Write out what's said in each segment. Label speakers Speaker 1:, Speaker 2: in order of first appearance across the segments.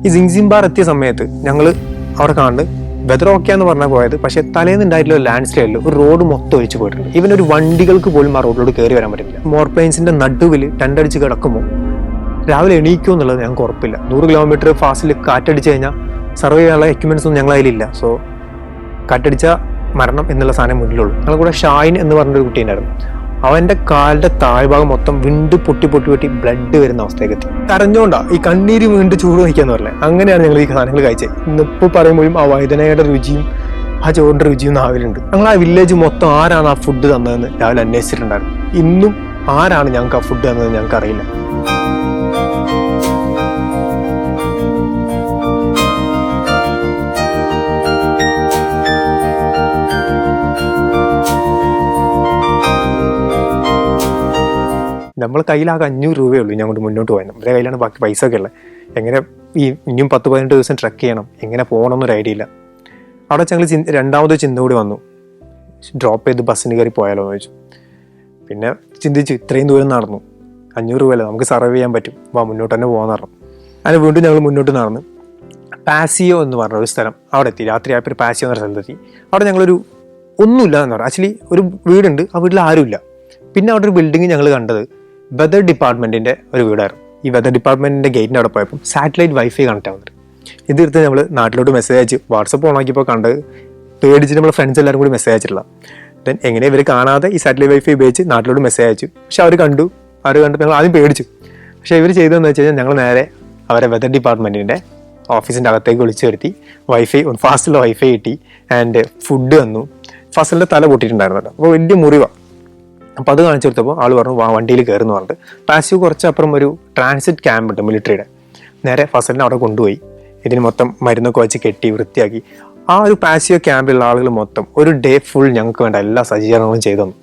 Speaker 1: ഈ സിങ്സിംബാർ എത്തിയ സമയത്ത് ഞങ്ങൾ അവിടെ കാണുന്നത് വെതർ ഓക്കെ എന്ന് പറഞ്ഞാൽ പോയത്, പക്ഷേ തലേന്ന് ഉണ്ടായിട്ടുള്ള ലാൻഡ് സ്ലൈഡിൽ ഒരു റോഡ് മൊത്തം ഒഴിച്ചു പോയിട്ടുണ്ട്. ഇവൻ ഒരു വണ്ടികൾക്ക് പോലും ആ റോഡിലോട്ട് കയറി വരാൻ പറ്റില്ല. മോർപ്ലെയിൻസിന്റെ നടുവിൽ ടെൻഡടിച്ച് കിടക്കുമ്പോൾ രാവിലെ എണീക്കുമോ എന്നുള്ളത് ഞങ്ങൾക്ക് ഉറപ്പില്ല. 100 കിലോമീറ്റർ ഫാസ്റ്റിൽ കാറ്റടിച്ച് കഴിഞ്ഞാൽ സർവേ ചെയ്യാനുള്ള എക്യുപ്മെന്റ്സ് ഒന്നും ഞങ്ങൾ അതിലില്ല. സോ കാറ്റടിച്ച മരണം എന്നുള്ള സാധനം മുന്നിലുള്ളൂ. ഞങ്ങൾ കൂടെ ഷായിൻ എന്ന് പറഞ്ഞൊരു കുട്ടീണ്ടായിരുന്നു. അവന്റെ കാലിന്റെ താഴ്ഭാഗം മൊത്തം വിണ്ട് പൊട്ടി ബ്ലഡ് വരുന്ന അവസ്ഥയൊക്കെ എത്തി. കരഞ്ഞോണ്ടാ ഈ കണ്ണീര് വീണ്ടും ചൂട് വയ്ക്കാന്ന് പറഞ്ഞത്. അങ്ങനെയാണ് ഞങ്ങൾ ഈ സാധനങ്ങൾ കഴിച്ചത്. ഇന്നിപ്പോൾ പറയുമ്പോഴും ആ വൈദ്യനയുടെ രുചിയും ആ ചോറിന്റെ രുചിയും നാവിലുണ്ട്. ഞങ്ങൾ ആ വില്ലേജ് മൊത്തം ആരാണ് ആ ഫുഡ് തന്നതെന്ന് രാവിലെ അന്വേഷിച്ചിട്ടുണ്ടായിരുന്നു. ഇന്നും ആരാണ് ഞങ്ങൾക്ക് ആ ഫുഡ് തന്നതെന്ന് ഞങ്ങൾക്ക് അറിയില്ല. നമ്മൾ കയ്യിലാകെ 500 രൂപയേ ഉള്ളൂ ഞങ്ങോട്ട് മുന്നോട്ട് പോയത്. നമ്മുടെ കയ്യിലാണ് ബാക്കി പൈസ ഒക്കെ ഉള്ളത്. എങ്ങനെ ഈ ഇനിയും 10-18 ദിവസം ട്രക്ക് ചെയ്യണം, എങ്ങനെ പോകണമെന്നൊരു ഐഡിയ ഇല്ല. അവിടെ ഞങ്ങൾ രണ്ടാമത് ചിന്ത കൂടി വന്നു, ഡ്രോപ്പ് ചെയ്ത് ബസ്സിന് കയറി പോയാലോ എന്ന് ചോദിച്ചു. പിന്നെ ചിന്തിച്ചു, ഇത്രയും ദൂരം നടന്നു, 500 രൂപയല്ലേ, നമുക്ക് സർവൈവ് ചെയ്യാൻ പറ്റും, വാ മുന്നോട്ട് തന്നെ പോകാൻ പറഞ്ഞു. അങ്ങനെ വീണ്ടും ഞങ്ങൾ മുന്നോട്ട് നടന്ന് പാസിയോ എന്ന് പറഞ്ഞ ഒരു സ്ഥലം അവിടെ എത്തി. രാത്രി ആയപ്പോൾ ഒരു പാസിയോ എന്ന സ്ഥലത്തെത്തി. അവിടെ ഞങ്ങളൊരു ഒന്നുമില്ല എന്ന് പറഞ്ഞു. ആക്ച്വലി ഒരു വീടുണ്ട്, ആ വീട്ടിൽ ആരുമില്ല. പിന്നെ അവിടെ ഒരു ബിൽഡിംഗ് ഞങ്ങൾ കണ്ടത് വെതർ ഡിപ്പാർട്ട്മെന്റിന്റെ ഒരു വീടായിരുന്നു. ഈ വെതർ ഡിപ്പാർട്ട്മെന്റിന്റെ ഗേറ്റിന്റെ അവിടെ പോയപ്പോൾ സാറ്റലൈറ്റ് വൈഫൈ കണക്ട് ആവുന്നുണ്ട്. ഇതെടുത്ത് നമ്മൾ നാട്ടിലോട്ട് മെസ്സേജ് അയച്ചു. വാട്സപ്പ് ഓൺ ആക്കിയപ്പോൾ കണ്ട് പേടിച്ചിട്ട് നമ്മൾ ഫ്രണ്ട്സ് എല്ലാവരും കൂടി മെസ്സേജ് അയച്ചിട്ടില്ല. ദെൻ എങ്ങനെ ഇവർ കാണാതെ ഈ സാറ്റലൈറ്റ് വൈഫൈ ഉപയോഗിച്ച് നാട്ടിലോട്ട് മെസ്സേജ് അയച്ചു. പക്ഷെ അവർ കണ്ടിട്ട് ഞങ്ങൾ ആദ്യം പേടിച്ചു. പക്ഷെ ഇവർ ചെയ്തതെന്ന് വെച്ച് കഴിഞ്ഞാൽ ഞങ്ങൾ നേരെ അവരെ വെതർ ഡിപ്പാർട്ട്മെന്റിന്റെ ഓഫീസിന്റെ അകത്തേക്ക് വിളിച്ചു വരുത്തി. വൈഫൈ ഫാസ്റ്റിലുള്ള വൈഫൈ കിട്ടി ആൻഡ് ഫുഡ് തന്നു. ഫാസ്റ്റിന്റെ തല പൊട്ടിയിട്ടുണ്ടായിരുന്നല്ലോ, അപ്പോൾ വലിയ മുറിവാണ്. അപ്പോൾ അത് കാണിച്ചു കൊടുത്തപ്പോൾ ആൾ പറഞ്ഞു വണ്ടിയിൽ കയറുന്നു പറഞ്ഞിട്ട്. പാസിയോ കുറച്ചപ്പുറം ഒരു ട്രാൻസിറ്റ് ക്യാമ്പ് ഉണ്ട് മിലിറ്ററിയുടെ. നേരെ ഫസലിനെ അവിടെ കൊണ്ടുപോയി ഇതിന് മൊത്തം മരുന്നൊക്കെ വെച്ച് കെട്ടി വൃത്തിയാക്കി. ആ ഒരു പാസിയോ ക്യാമ്പിലുള്ള ആളുകൾ മൊത്തം ഒരു ഡേ ഫുൾ ഞങ്ങൾക്ക് വേണ്ട എല്ലാ സജ്ജീകരണങ്ങളും ചെയ്തു തന്നു.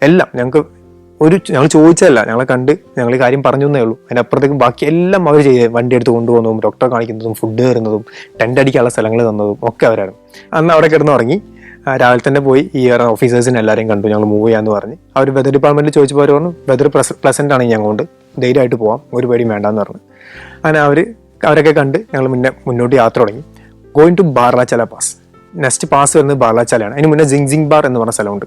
Speaker 1: എല്ലാം ഞങ്ങൾ ചോദിച്ചതല്ല, ഞങ്ങളെ കണ്ട് ഞങ്ങൾ ഈ കാര്യം പറഞ്ഞു തന്നേ ഉള്ളൂ. അതിനപ്പുറത്തേക്കും ബാക്കി എല്ലാം അവർ ചെയ്ത്, വണ്ടി എടുത്ത് കൊണ്ടുപോകുന്നതും ഡോക്ടറെ കാണിക്കുന്നതും ഫുഡ് കയറുന്നതും ടെൻ്റ് അടിക്കാനുള്ള സ്ഥലങ്ങൾ തന്നതും ഒക്കെ അവരാണ്. അന്ന് അവിടെ കിടന്ന് ഉറങ്ങി. രാവിലെ തന്നെ പോയി ഈ ഓഫീസേഴ്സിനെ എല്ലാവരെയും കണ്ടു. ഞങ്ങൾ മൂവ് ചെയ്യാന്ന് പറഞ്ഞ് അവർ വെതർ ഡിപ്പാർട്ട്മെന്റിൽ ചോദിച്ചപ്പോൾ അവർ പറഞ്ഞു വെതർ പ്ലസന്റ് ആണ്, ഞങ്ങൾക്ക് ധൈര്യമായിട്ട് പോവാം, ഒരു പേടി വേണ്ടാന്ന് പറഞ്ഞു. അങ്ങനെ അവരൊക്കെ കണ്ട് ഞങ്ങൾ മുന്നോട്ട് യാത്ര തുടങ്ങി. Going to Baralacha La pass. Next pass വരുന്നത് ബാർലാച്ചാലയാണ്. അതിന് മുന്നേ സിങ്സിംബാർ എന്ന് പറഞ്ഞ സ്ഥലമുണ്ട്.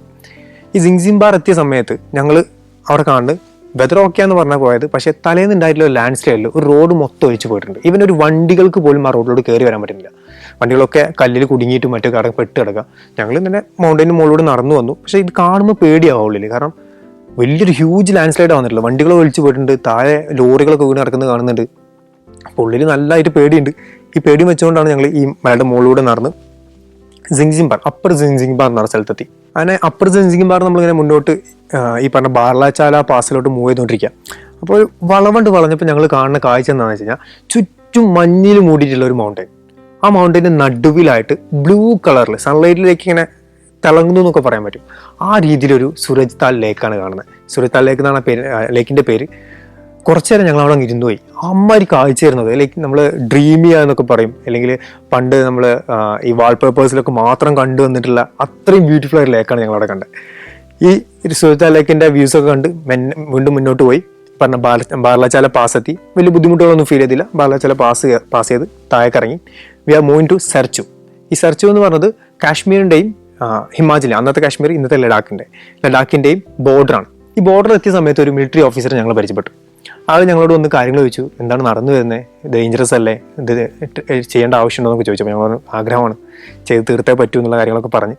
Speaker 1: ഈ സിങ്സിംബാർ എത്തിയ സമയത്ത് ഞങ്ങൾ അവിടെ കാണുന്നത് വെതർ ഓക്കെ എന്ന് പറഞ്ഞാൽ പോയത്, പക്ഷേ തലേന്ന് ഉണ്ടായിട്ടുള്ള ലാൻഡ് സ്ലൈഡിൽ ഒരു റോഡ് മൊത്തം ഒഴിച്ചു പോയിട്ടുണ്ട്. ഇവൻ ഒരു വണ്ടികൾക്ക് പോലും ആ റോഡിലോട്ട് കയറി വരാൻ പറ്റുന്നില്ല. വണ്ടികളൊക്കെ കല്ലിൽ കുടുങ്ങിയിട്ടും മറ്റു പെട്ട് കിടക്കുക. ഞങ്ങൾ ഇങ്ങനെ മൗണ്ടൈന് മുകളിലൂടെ നടന്നു വന്നു. പക്ഷേ ഇത് കാണുമ്പോൾ പേടിയാവും ഉള്ളിൽ. കാരണം വലിയൊരു ഹ്യൂജ് ലാൻഡ് സ്ലൈഡ് വന്നിട്ടില്ല. വണ്ടികൾ ഒഴിച്ചു പോയിട്ടുണ്ട്, താഴെ ലോറികളൊക്കെ വീണ് നടക്കുന്നത് കാണുന്നുണ്ട്. അപ്പോൾ ഉള്ളിൽ നല്ലതായിട്ട് പേടിയുണ്ട്. ഈ പേടി വെച്ചുകൊണ്ടാണ് ഞങ്ങൾ ഈ മലയുടെ മുകളിലൂടെ നടന്ന് സിങ്സിംബാർ, അപ്പർ സിങ്സിംബാർ എന്ന് പറഞ്ഞ സ്ഥലത്തെത്തി. അങ്ങനെ അപ്പർ സിങ്സിംബാർ നമ്മളിങ്ങനെ മുന്നോട്ട് ഈ പറഞ്ഞ ബാർലാച്ചാല പാസിലോട്ട് മൂവ് ചെയ്തുകൊണ്ടിരിക്കുക. അപ്പോൾ വളഞ്ഞപ്പോൾ ഞങ്ങൾ കാണുന്ന കാഴ്ച എന്താണെന്ന് വെച്ച് കഴിഞ്ഞാൽ ചുറ്റും മഞ്ഞിൽ മൂടിയിട്ടുള്ള ഒരു മൗണ്ടൈൻ. ആ മൗണ്ടൈൻ്റെ നടുവിലായിട്ട് ബ്ലൂ കളറിൽ സൺലൈറ്റിലേക്ക് ഇങ്ങനെ തിളങ്ങുന്നു എന്നൊക്കെ പറയാൻ പറ്റും. ആ രീതിയിലൊരു സൂരജ് താൽ ലേക്കാണ് കാണുന്നത്. സൂരജ് താൽ ലേക്ക് എന്നാണ് പേര്, ലേക്കിൻ്റെ പേര്. കുറച്ചു നേരം ഞങ്ങൾ അവിടെ ഇരുന്നു പോയി. അമ്മമാര് കാഴ്ച തരുന്നത് ലൈക്ക് നമ്മൾ ഡ്രീം ചെയ്യുക എന്നൊക്കെ പറയും, അല്ലെങ്കിൽ പണ്ട് നമ്മൾ ഈ വാൾപേപ്പേഴ്സിലൊക്കെ മാത്രം കണ്ടു വന്നിട്ടുള്ള അത്രയും ബ്യൂട്ടിഫുൾ ആയ ലേക്കാണ് ഞങ്ങൾ അവിടെ കണ്ടത്. ഈ സൂരജ് താൽ ലേക്കിൻ്റെ വ്യൂസൊക്കെ കണ്ട് വീണ്ടും മുന്നോട്ട് പോയി. പറഞ്ഞ ബാർലാച്ചാല പാസ് എത്തി. വലിയ ബുദ്ധിമുട്ടുകളൊന്നും ഫീൽ ചെയ്തില്ല. ബാർലാച്ചാല പാസ് ചെയ്ത് താഴേക്ക് ഇറങ്ങി. We are moving to Sarchu. ഈ സെർച്ചു എന്ന് പറഞ്ഞത് കാശ്മീരിൻ്റെയും ഹിമാചൽ, അന്നത്തെ കാശ്മീർ ഇന്നത്തെ ലഡാക്കിൻ്റെയും ബോർഡറാണ്. ഈ ബോർഡർ എത്തിയ സമയത്ത് ഒരു മിലിറ്ററി ഓഫീസറെ ഞങ്ങൾ പരിചയപ്പെട്ടു. ആൾ ഞങ്ങളോട് വന്ന് കാര്യങ്ങൾ ചോദിച്ചു, എന്താണ് നടന്നു വരുന്നത്, ഡേഞ്ചറസ് അല്ലേ, ഇത് ചെയ്യേണ്ട ആവശ്യമുണ്ടോ എന്നൊക്കെ ചോദിച്ചപ്പോൾ ഞങ്ങൾ ആഗ്രഹമാണ്, ചെയ്ത് തീർത്തേ പറ്റൂ എന്നുള്ള കാര്യങ്ങളൊക്കെ പറഞ്ഞ്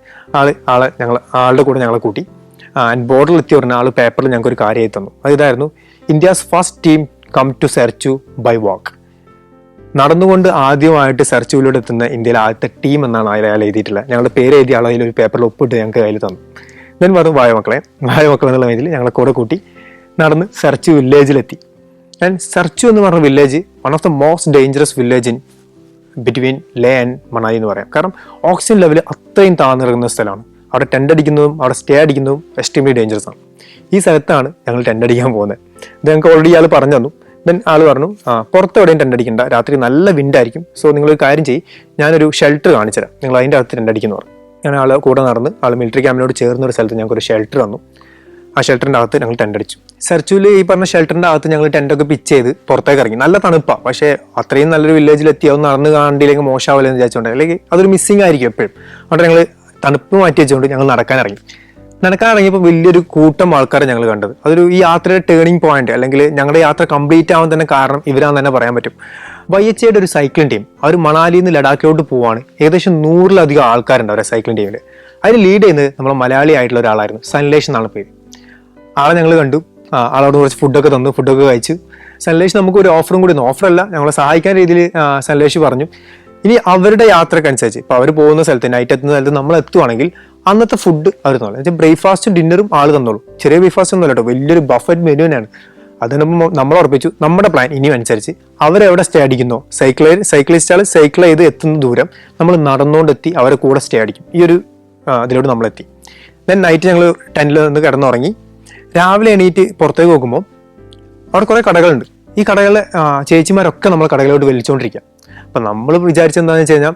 Speaker 1: ആളുടെ കൂടെ ഞങ്ങളെ കൂട്ടി. ആൻഡ് ബോർഡറിൽ എത്തി പറഞ്ഞ ആൾ പേപ്പറിൽ ഞങ്ങൾക്ക് ഒരു കാര്യം തന്നു. അതിതായിരുന്നു, India's first team come to Sarchu by walk. നടന്നുകൊണ്ട് ആദ്യമായിട്ട് സെർച്ചുവിലൂടെ എത്തുന്ന ഇന്ത്യയിലെ ആദ്യത്തെ ടീം എന്നാണ് അയാൾ എഴുതിയിട്ടുള്ളത്. ഞങ്ങളുടെ പേര് എഴുതിയ ആൾ അതിലൊരു പേപ്പറിൽ ഒപ്പിട്ട് ഞങ്ങൾക്ക് കയ്യിൽ തന്നു. ഞാൻ പറഞ്ഞു വായ മക്കളെ എന്നുള്ള രീതിയിൽ ഞങ്ങളെ കൂടെ കൂട്ടി നടന്ന് സെർച്ചു വില്ലേജിലെത്തി. ആൻഡ് സെർച്ചു എന്ന് പറഞ്ഞ village one of the most dangerous village in between Leh and Manali എന്ന് പറയാം. കാരണം ഓക്സിജൻ ലെവൽ അത്രയും താഴ്ന്നിറങ്ങുന്ന സ്ഥലമാണ്. അവിടെ ടെൻ്റ് അടിക്കുന്നതും അവിടെ സ്റ്റേ അടിക്കുന്നതും എക്സ്ട്രീംലി ഡേഞ്ചറസ് ആണ്. ഈ സ്ഥലത്താണ് ഞങ്ങൾ ടെൻ്റ് അടിക്കാൻ പോകുന്നത്. ഇത് ഞങ്ങൾക്ക് ഓൾറെഡി ആൾ പറഞ്ഞു തന്നു. ദെൻ ആൾ പറഞ്ഞു, പുറത്തെവിടെയും ടെൻ്റ് അടിക്കണ്ട, രാത്രി നല്ല വിൻഡായിരിക്കും, സോ നിങ്ങളൊരു കാര്യം ചെയ്യും, ഞാനൊരു ഷെൽട്ടർ കാണിച്ചു തരാം, നിങ്ങൾ അതിൻ്റെ അകത്ത് ടെൻ്റ് അടിക്കുന്നു പറഞ്ഞു. ഞാൻ ആൾ കൂടെ നടന്ന് ആൾ മിലിറ്ററി ക്യാമ്പിനോട് ചേർന്നൊരു സ്ഥലത്ത് ഞങ്ങൾക്ക് ഒരു ഷെൽട്ടർ തന്നു. ആ ഷെൽട്ടറിൻ്റെ അകത്ത് ഞങ്ങൾ ടെൻ്റ് അടിച്ചു. സെർച്ചുവിൽ ഈ പറഞ്ഞ ഷെൽട്ടറിൻ്റെ അകത്ത് ഞങ്ങൾ ടെൻ്റൊക്കെ പിച്ച് ചെയ്ത് പുറത്തേക്ക് ഇറങ്ങി. നല്ല തണുപ്പാണ്, പക്ഷേ അത്രയും നല്ലൊരു വില്ലേജിലെത്തി അത് നടന്ന് കാണണ്ടില്ലെങ്കിൽ മോശമാവില്ലെന്ന് വിചാരിച്ചുകൊണ്ട്, അല്ലെങ്കിൽ അതൊരു മിസ്സിങ് ആയിരിക്കും എപ്പോഴും. അതുകൊണ്ട് ഞങ്ങൾ തണുപ്പ് മാറ്റി വെച്ചുകൊണ്ട് ഞങ്ങൾ നടക്കാനിറങ്ങിയപ്പോൾ വലിയൊരു കൂട്ടം ആൾക്കാരെ ഞങ്ങൾ കണ്ടത്. അതൊരു ഈ യാത്രയുടെ ടേണിംഗ് പോയിന്റ്, അല്ലെങ്കിൽ ഞങ്ങളുടെ യാത്ര കംപ്ലീറ്റ് ആവാൻ തന്നെ കാരണം ഇവരാന്ന് തന്നെ പറയാൻ പറ്റും. YHAയുടെ ഒരു സൈക്ലിംഗ് ടീം അവർ മണാലിയിൽ നിന്ന് ലഡാക്കിലോട്ട് പോവാണ്. ഏകദേശം 100-ലധികം ആൾക്കാരുണ്ട് അവരുടെ സൈക്ലിംഗ് ടീമിൽ. അതിൽ ലീഡ് ചെയ്യുന്നത് നമ്മൾ മലയാളി ആയിട്ടുള്ള ഒരാളായിരുന്നു, സൻലേഷ് എന്നാണ് പേര്. ആളെ ഞങ്ങൾ കണ്ടു, ആളോട് കുറച്ച് ഫുഡൊക്കെ തന്നു, ഫുഡൊക്കെ കഴിച്ചു. സൻലേഷ് നമുക്ക് ഒരു ഓഫറും കൂടി, ഓഫറല്ല, ഞങ്ങളെ സഹായിക്കാൻ രീതിയിൽ സൻലേഷ് പറഞ്ഞു ഇനി അവരുടെ യാത്രക്കനുസരിച്ച് ഇപ്പോൾ അവർ പോകുന്ന സ്ഥലത്ത്, നൈറ്റ് എത്തുന്ന സ്ഥലത്ത് നമ്മൾ എത്തുവാണെങ്കിൽ അന്നത്തെ ഫുഡ് അവർ തന്നോളൂ. ബ്രേക്ക്ഫാസ്റ്റും ഡിന്നറും ആൾ തന്നോളൂ. ചെറിയ ബ്രേക്ക്ഫാസ്റ്റ് ഒന്നും അല്ല കേട്ടോ, വലിയൊരു ബഫറ്റ് മെനു തന്നെയാണ്. അതിന് നമ്മൾ ഉറപ്പിച്ചു നമ്മുടെ പ്ലാൻ ഇനിയും അനുസരിച്ച് അവരെവിടെ സ്റ്റേ അടിക്കുന്നോ, സൈക്ലിസ്റ്റുകൾ സൈക്കിൾ ചെയ്ത് എത്തുന്ന ദൂരം നമ്മൾ നടന്നുകൊണ്ടെത്തി അവരെ കൂടെ സ്റ്റേ അടിക്കും. ഈ ഒരു ഇതിലോട്ട് നമ്മളെത്തി. ദെൻ നൈറ്റ് ഞങ്ങൾ ടെൻറ്റിൽ നിന്ന് കിടന്നുറങ്ങി. രാവിലെ എണീറ്റ് പുറത്തേക്ക് നോക്കുമ്പോൾ അവിടെ കുറേ കടകളുണ്ട്. ഈ കടകളിലെ ചേച്ചിമാരൊക്കെ നമ്മൾ കടകളിലോട്ട് വലിച്ചുകൊണ്ടിരിക്കുക. അപ്പം നമ്മൾ വിചാരിച്ചെന്താണെന്ന് വെച്ച് കഴിഞ്ഞാൽ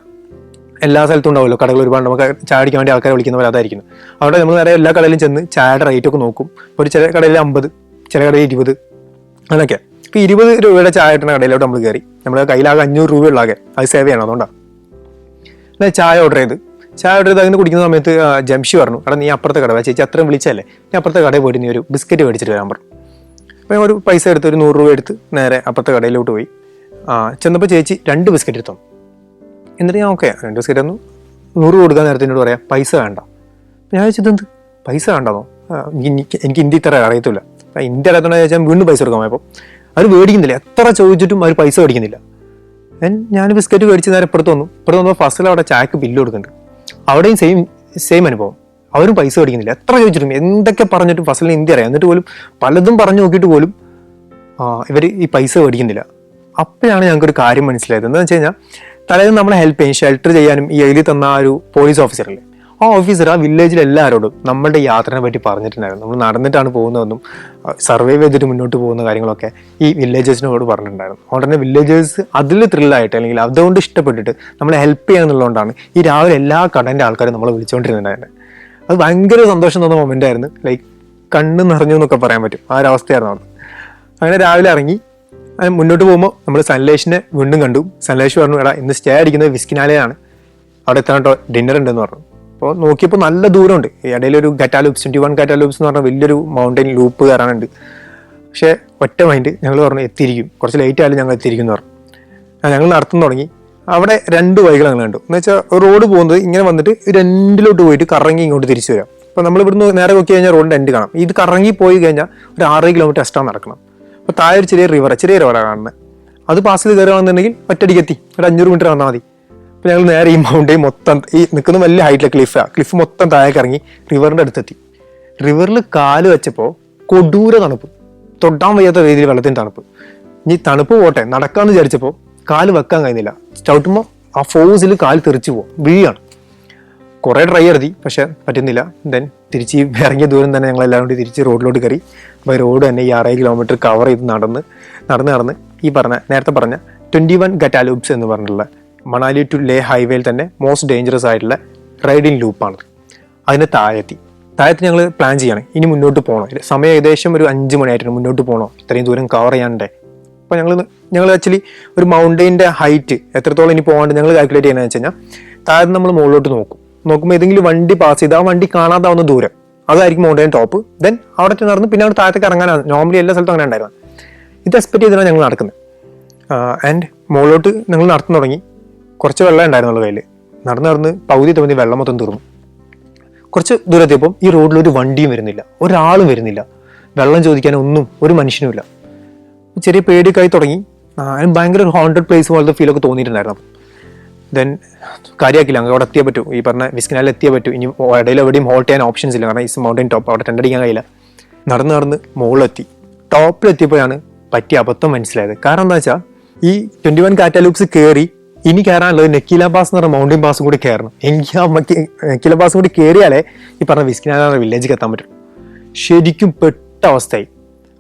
Speaker 1: എല്ലാ സ്ഥലത്തും ഉണ്ടാവുമല്ലോ കടകൾ, ഒരുപാട് നമുക്ക് ചായ അടിക്കാൻ വേണ്ടി ആൾക്കാരെ വിളിക്കുന്നവർ അതായിരിക്കും. അവിടെ നമ്മൾ നേരെ എല്ലാ കടയിലും ചെന്ന് ചായയുടെ റേറ്റൊക്കെ നോക്കും. ഒരു ചില കടയിൽ 50, ചില കടയിൽ 20, അങ്ങനെയൊക്കെ. ഇപ്പോൾ 20 രൂപയുടെ ചായ കിട്ടുന്ന കടയിലോട്ട് നമ്മൾ കയറി. നമ്മുടെ കയ്യിലാകെ 500 രൂപയുള്ളാകെ, അത് സേവ് ചെയ്യണം. അതുകൊണ്ടാണ് ചായ ഓർഡർ ചെയ്ത് അതിന് കുടിക്കുന്ന സമയത്ത് ജംഷി പറഞ്ഞു, എടാ നീ അപ്പുറത്തെ കട, ചേച്ചി അത്രയും വിളിച്ചല്ലേ, നീ അപ്പുറത്തെ കടയിൽ പോയിട്ട് നീ ഒരു ബിസ്ക്കറ്റ് മേടിച്ചിട്ട് വരാൻ പറഞ്ഞു. അപ്പോൾ ഞാൻ ഒരു പൈസ എടുത്ത്, ഒരു 100 രൂപ എടുത്ത് നേരെ അപ്പുറത്തെ കടയിലോട്ട് പോയി. ചെന്നപ്പോൾ ചേച്ചി 2 ബിസ്ക്കറ്റ് എടുത്തു. എന്നിട്ട് ഞാൻ ഓക്കെ 2 ബിസ്ക്കറ്റ് ഒന്നും 100 കൊടുക്കാൻ നേരത്തെ എന്നോട് പറയാം പൈസ വേണ്ട. ഞാൻ ചോദിച്ചത് പൈസ വേണ്ടെന്നോ, എനിക്ക് ഹിന്ദി ഇത്ര അറിയത്തില്ല. ഹിന്ദി അറിയാത്തോണ്ട് ചോദിച്ചാൽ വീണ്ടും പൈസ കൊടുക്കാൻ പോയപ്പോൾ അവർ മേടിക്കുന്നില്ല. എത്ര ചോദിച്ചിട്ടും അവർ പൈസ മേടിക്കുന്നില്ല. ഞാൻ ബിസ്ക്കറ്റ് മേടിച്ച് നേരെ ഇപ്പുറത്ത് വന്നപ്പോൾ ഫസ്റ്റിൽ അവിടെ ചായക്ക് ബില്ല് കൊടുക്കുന്നുണ്ട്. അവിടെയും സെയിം അനുഭവം, അവരും പൈസ മേടിക്കുന്നില്ല. എത്ര ചോദിച്ചിട്ടും എന്തൊക്കെ പറഞ്ഞിട്ടും ഫസ്റ്റിൽ ഹിന്ദി അറിയാം, എന്നിട്ട് പോലും പലതും പറഞ്ഞു നോക്കിയിട്ട് പോലും ഇവർ ഈ പൈസ മേടിക്കുന്നില്ല. അപ്പോഴാണ് ഞങ്ങൾക്കൊരു കാര്യം മനസ്സിലായത്. എന്താണെന്ന് വെച്ച് കഴിഞ്ഞാൽ തലേന്ന് നമ്മളെ ഹെൽപ്പ് ചെയ്യും, ഷെൽട്ടർ ചെയ്യാനും ഈ എഴുതി തന്ന ആ ഒരു പോലീസ് ഓഫീസറല്ലേ, ആ ഓഫീസർ ആ വില്ലേജിൽ എല്ലാവരോടും നമ്മളുടെ യാത്രയെ പറ്റി പറഞ്ഞിട്ടുണ്ടായിരുന്നു. നമ്മൾ നടന്നിട്ടാണ് പോകുന്നതെന്നും സർവൈവ് ചെയ്തിട്ട് മുന്നോട്ട് പോകുന്ന കാര്യങ്ങളൊക്കെ ഈ വില്ലേജേഴ്സിനോട് പറഞ്ഞിട്ടുണ്ടായിരുന്നു. അതുകൊണ്ട് തന്നെ വില്ലേജേഴ്സ് അതിൽ ത്രില്ലായിട്ട്, അല്ലെങ്കിൽ അതുകൊണ്ട് ഇഷ്ടപ്പെട്ടിട്ട് നമ്മളെ ഹെൽപ്പ് ചെയ്യാന്നുള്ളതുകൊണ്ടാണ് ഈ രാവിലെ എല്ലാ കടൻ്റെ ആൾക്കാരും നമ്മളെ വിളിച്ചുകൊണ്ടിരുന്നുണ്ടായിരുന്നത്. അത് ഭയങ്കര സന്തോഷം തോന്നുന്ന മൊമെൻ്റ് ആയിരുന്നു. ലൈക്ക് കണ്ണ് നിറഞ്ഞു എന്നൊക്കെ പറയാൻ പറ്റും, ആ ഒരു അവസ്ഥയായിരുന്നു അവിടെ. അങ്ങനെ രാവിലെ ഇറങ്ങി മുന്നോട്ട് പോകുമ്പോൾ നമ്മൾ സൻലേഷിനെ വീണ്ടും കണ്ടു. സൻലേഷ് പറഞ്ഞു, എടാ ഇന്ന് സ്റ്റേ അടിക്കുന്നത് വിസ്കിനാലയാണ്, അവിടെ എത്താൻ കേട്ടോ, ഡിന്നർ ഉണ്ടെന്ന് പറഞ്ഞു. അപ്പോൾ നോക്കിയപ്പോൾ നല്ല ദൂരമുണ്ട്. ഈ ഇടയിലൊരു ഗറ്റാലൂപ്സ്, 21 ഗറ്റാലൂപ്സ് എന്ന് പറഞ്ഞാൽ വലിയൊരു മൗണ്ടൻ ലൂപ്പ് കയറാനുണ്ട്. പക്ഷേ ഒറ്റ മൈൻഡ് ഞങ്ങൾ പറഞ്ഞു എത്തിയിരിക്കും, കുറച്ച് ലേറ്റ് ആയാലും ഞങ്ങൾ എത്തിയിരിക്കും എന്ന് പറഞ്ഞു. ഞങ്ങൾ നടത്തുന്നു തുടങ്ങി. അവിടെ 2 വഴികൾ ഞങ്ങൾ കണ്ടു. എന്ന് വെച്ചാൽ റോഡ് പോകുന്നത് ഇങ്ങനെ വന്നിട്ട് 2 പോയിട്ട് കറങ്ങി ഇങ്ങോട്ട് തിരിച്ചു വരാം. അപ്പോൾ നമ്മൾ ഇവിടുന്ന് നേരെ നോക്കി കഴിഞ്ഞാൽ റോഡിൻ്റെ എൻഡ് കാണാം. ഇത് കറങ്ങി പോയി കഴിഞ്ഞാൽ ഒരു 6 കിലോമീറ്റർ എക്സ്ട്രാ നടക്കണം. അപ്പോൾ താഴെ ഒരു ചെറിയ റിവറാണ് കാണുന്നത്. അത് പാസ് ചെയ്ത് കയറുകയാണെന്നുണ്ടെങ്കിൽ ഒറ്റയടിക്ക് എത്തി, ഒരു 500 മീറ്റർ വന്നാൽ മതി. അപ്പോൾ ഞങ്ങൾ നേരെ ഈ മൗണ്ടെയിൻ മൊത്തം, ഈ നിൽക്കുന്ന വലിയ ഹൈറ്റിലെ ക്ലിഫ് മൊത്തം താഴേക്ക് ഇറങ്ങി റിവറിൻ്റെ അടുത്തെത്തി. റിവറിൽ കാല് വെച്ചപ്പോൾ കൊടൂര തണുപ്പ്, തൊടാൻ വയ്യാത്ത രീതിയിൽ വെള്ളത്തിന് തണുപ്പ്. ഇനി തണുപ്പ് പോട്ടെ, നടക്കാമെന്ന് വിചാരിച്ചപ്പോൾ കാല് വെക്കാൻ കഴിയുന്നില്ല. ചവിട്ടുമ്പോൾ ആ ഫോഴ്സിൽ കാല് തെറിച്ച് പോകും, വീഴാണ്. കുറേ ട്രൈ ചെയ്തി, പക്ഷെ പറ്റുന്നില്ല. ദെൻ തിരിച്ച് ഇറങ്ങിയ ദൂരം തന്നെ ഞങ്ങൾ എല്ലാവരും കൂടി തിരിച്ച് റോഡിലോട്ട് കയറി. അപ്പോൾ റോഡ് തന്നെ ഈ 6 കിലോമീറ്റർ കവർ ചെയ്ത് നടന്ന് ഈ നേരത്തെ പറഞ്ഞ 21 ഗറ്റാലൂപ്സ് എന്ന് പറഞ്ഞിട്ടുള്ള മണാലി ടു ലേ ഹൈവേയിൽ തന്നെ മോസ്റ്റ് ഡേഞ്ചറസ് ആയിട്ടുള്ള റൈഡിങ് ലൂപ്പാണ്. അതിന് താഴെത്തി ഞങ്ങൾ പ്ലാൻ ചെയ്യണം ഇനി മുന്നോട്ട് പോകണോ. സമയം ഏകദേശം ഒരു 5 മണിയായിട്ടുണ്ട്. മുന്നോട്ട് പോകണോ, ഇത്രയും ദൂരം കവർ ചെയ്യാണ്ടേ. അപ്പോൾ ഞങ്ങൾ ആക്ച്വലി ഒരു മൗണ്ടെയിൻ്റെ ഹൈറ്റ് എത്രത്തോളം ഇനി പോകാണ്ട് ഞങ്ങൾ കാൽക്കുലേറ്റ് ചെയ്യുന്നതെന്ന് വെച്ച് കഴിഞ്ഞാൽ താഴെ നമ്മൾ മുകളിലോട്ട് നോക്കുമ്പോൾ ഏതെങ്കിലും വണ്ടി പാസ് ചെയ്ത് ആ വണ്ടി കാണാതാവുന്ന ദൂരം അതായിരിക്കും മൗണ്ടെയിൻ ടോപ്പ്. ദെൻ അവിടെ നടന്ന് പിന്നെ അവിടെ താഴത്തേക്ക് ഇറങ്ങാനാണ് നോർമലി എല്ലാ സ്ഥലത്തും അങ്ങനെ ഉണ്ടായിരുന്നു. ഇത് എക്സ്പെക്ട് ചെയ്തിട്ടാണ് ഞങ്ങൾ നടക്കുന്നത്. ആൻഡ് മുകളിലോട്ട് ഞങ്ങൾ നടന്നു തുടങ്ങി. കുറച്ച് വെള്ളം ഉണ്ടായിരുന്നുള്ള കയ്യിൽ. നടന്ന് പകുതി വെള്ളം മൊത്തം തീർന്നു. കുറച്ച് ദൂരത്തിയപ്പം ഈ റോഡിൽ ഒരു വണ്ടിയും വരുന്നില്ല, ഒരാളും വരുന്നില്ല, വെള്ളം ചോദിക്കാനൊന്നും ഒരു മനുഷ്യനുമില്ല. ചെറിയ പേടിയൊക്കെ ആയി തുടങ്ങി. അതിന് ഭയങ്കര ഒരു ഹോണ്ടഡ് പ്ലേസ് പോലത്തെ ഫീലൊക്കെ തോന്നിയിട്ടുണ്ടായിരുന്നു. ദെൻ കാര്യമാക്കില്ല, അങ്ങ് അവിടെ എത്തിയേ പറ്റൂ, ഈ പറഞ്ഞ വിസ്കിനാലിൽ എത്തിയേ പറ്റൂ. ഇനി ഇടയിൽ എവിടെയും ഹോൾട്ട് ചെയ്യാൻ ഓപ്ഷൻസ് ഇല്ല, കാരണം ഈ മൗണ്ടൻ ടോപ്പ്, അവിടെ ടെൻ്റ് അടിക്കാൻ കഴിയില്ല. നടന്ന് മുകളിലെത്തി. ടോപ്പിലെത്തിയപ്പോഴാണ് പറ്റിയ അബദ്ധം മനസ്സിലായത്. കാരണം എന്താ വെച്ചാൽ ഈ 21 ഗറ്റാലൂപ്സ് കയറി ഇനി കയറാനുള്ളത് നെക്കീല പാസ് എന്ന് പറഞ്ഞ മൗണ്ടൻ പാസും കൂടി കയറണം. എനിക്ക് ആ നെക്കീല പാസും കൂടി കയറിയാലേ ഈ പറഞ്ഞ വിസ്കിനാല വില്ലേജിൽ എത്താൻ പറ്റും. ശരിക്കും പെട്ട അവസ്ഥയായി.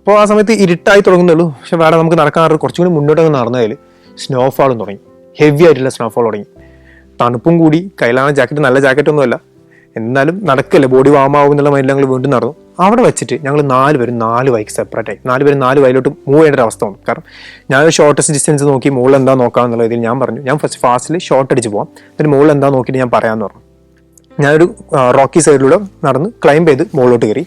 Speaker 1: അപ്പോൾ ആ സമയത്ത് ഇരുട്ടായി തുടങ്ങുന്നുള്ളൂ. പക്ഷെ വേറെ നമുക്ക് നടക്കാൻ കുറച്ചും കൂടി മുന്നോട്ടൊക്കെ നടന്നതിൽ സ്നോഫാളും തുടങ്ങി. ഹെവി ആയിട്ടുള്ള സ്നോഫോൾ തുടങ്ങി. തണുപ്പും കൂടി. കയ്യിലാണ് ജാക്കറ്റ്, നല്ല ജാക്കറ്റൊന്നുമല്ല, എന്നാലും നടക്കല്ലേ, ബോഡി വാം ആവും എന്നുള്ള മൈൻഡിൽ ഞങ്ങൾ വീണ്ടും നടന്നു. അവിടെ വെച്ചിട്ട് ഞങ്ങൾ 4 പേരും 4 വൈക്ക് സെപ്പറേറ്റ് ആയി. 4 പേരും 4 വൈയിലോട്ട് മൂവ് ചെയ്യേണ്ട ഒരു അവസ്ഥ വന്നു. കാരണം ഞാനൊരു ഷോർട്ടസ്റ്റ് ഡിസ്റ്റൻസ് നോക്കി മുകളിൽ എന്താ നോക്കാമെന്നുള്ള ഇതിൽ ഞാൻ പറഞ്ഞു ഞാൻ ഫാസ്റ്റിൽ ഷോർട്ട് അടിച്ച് പോകാം, എന്നിട്ട് മുകളിൽ എന്താ നോക്കിയിട്ട് ഞാൻ പറയാമെന്ന് പറഞ്ഞു. ഞാനൊരു റോക്കി സൈഡിലൂടെ നടന്ന് ക്ലൈംബ് ചെയ്ത് മുകളിലോട്ട് കയറി.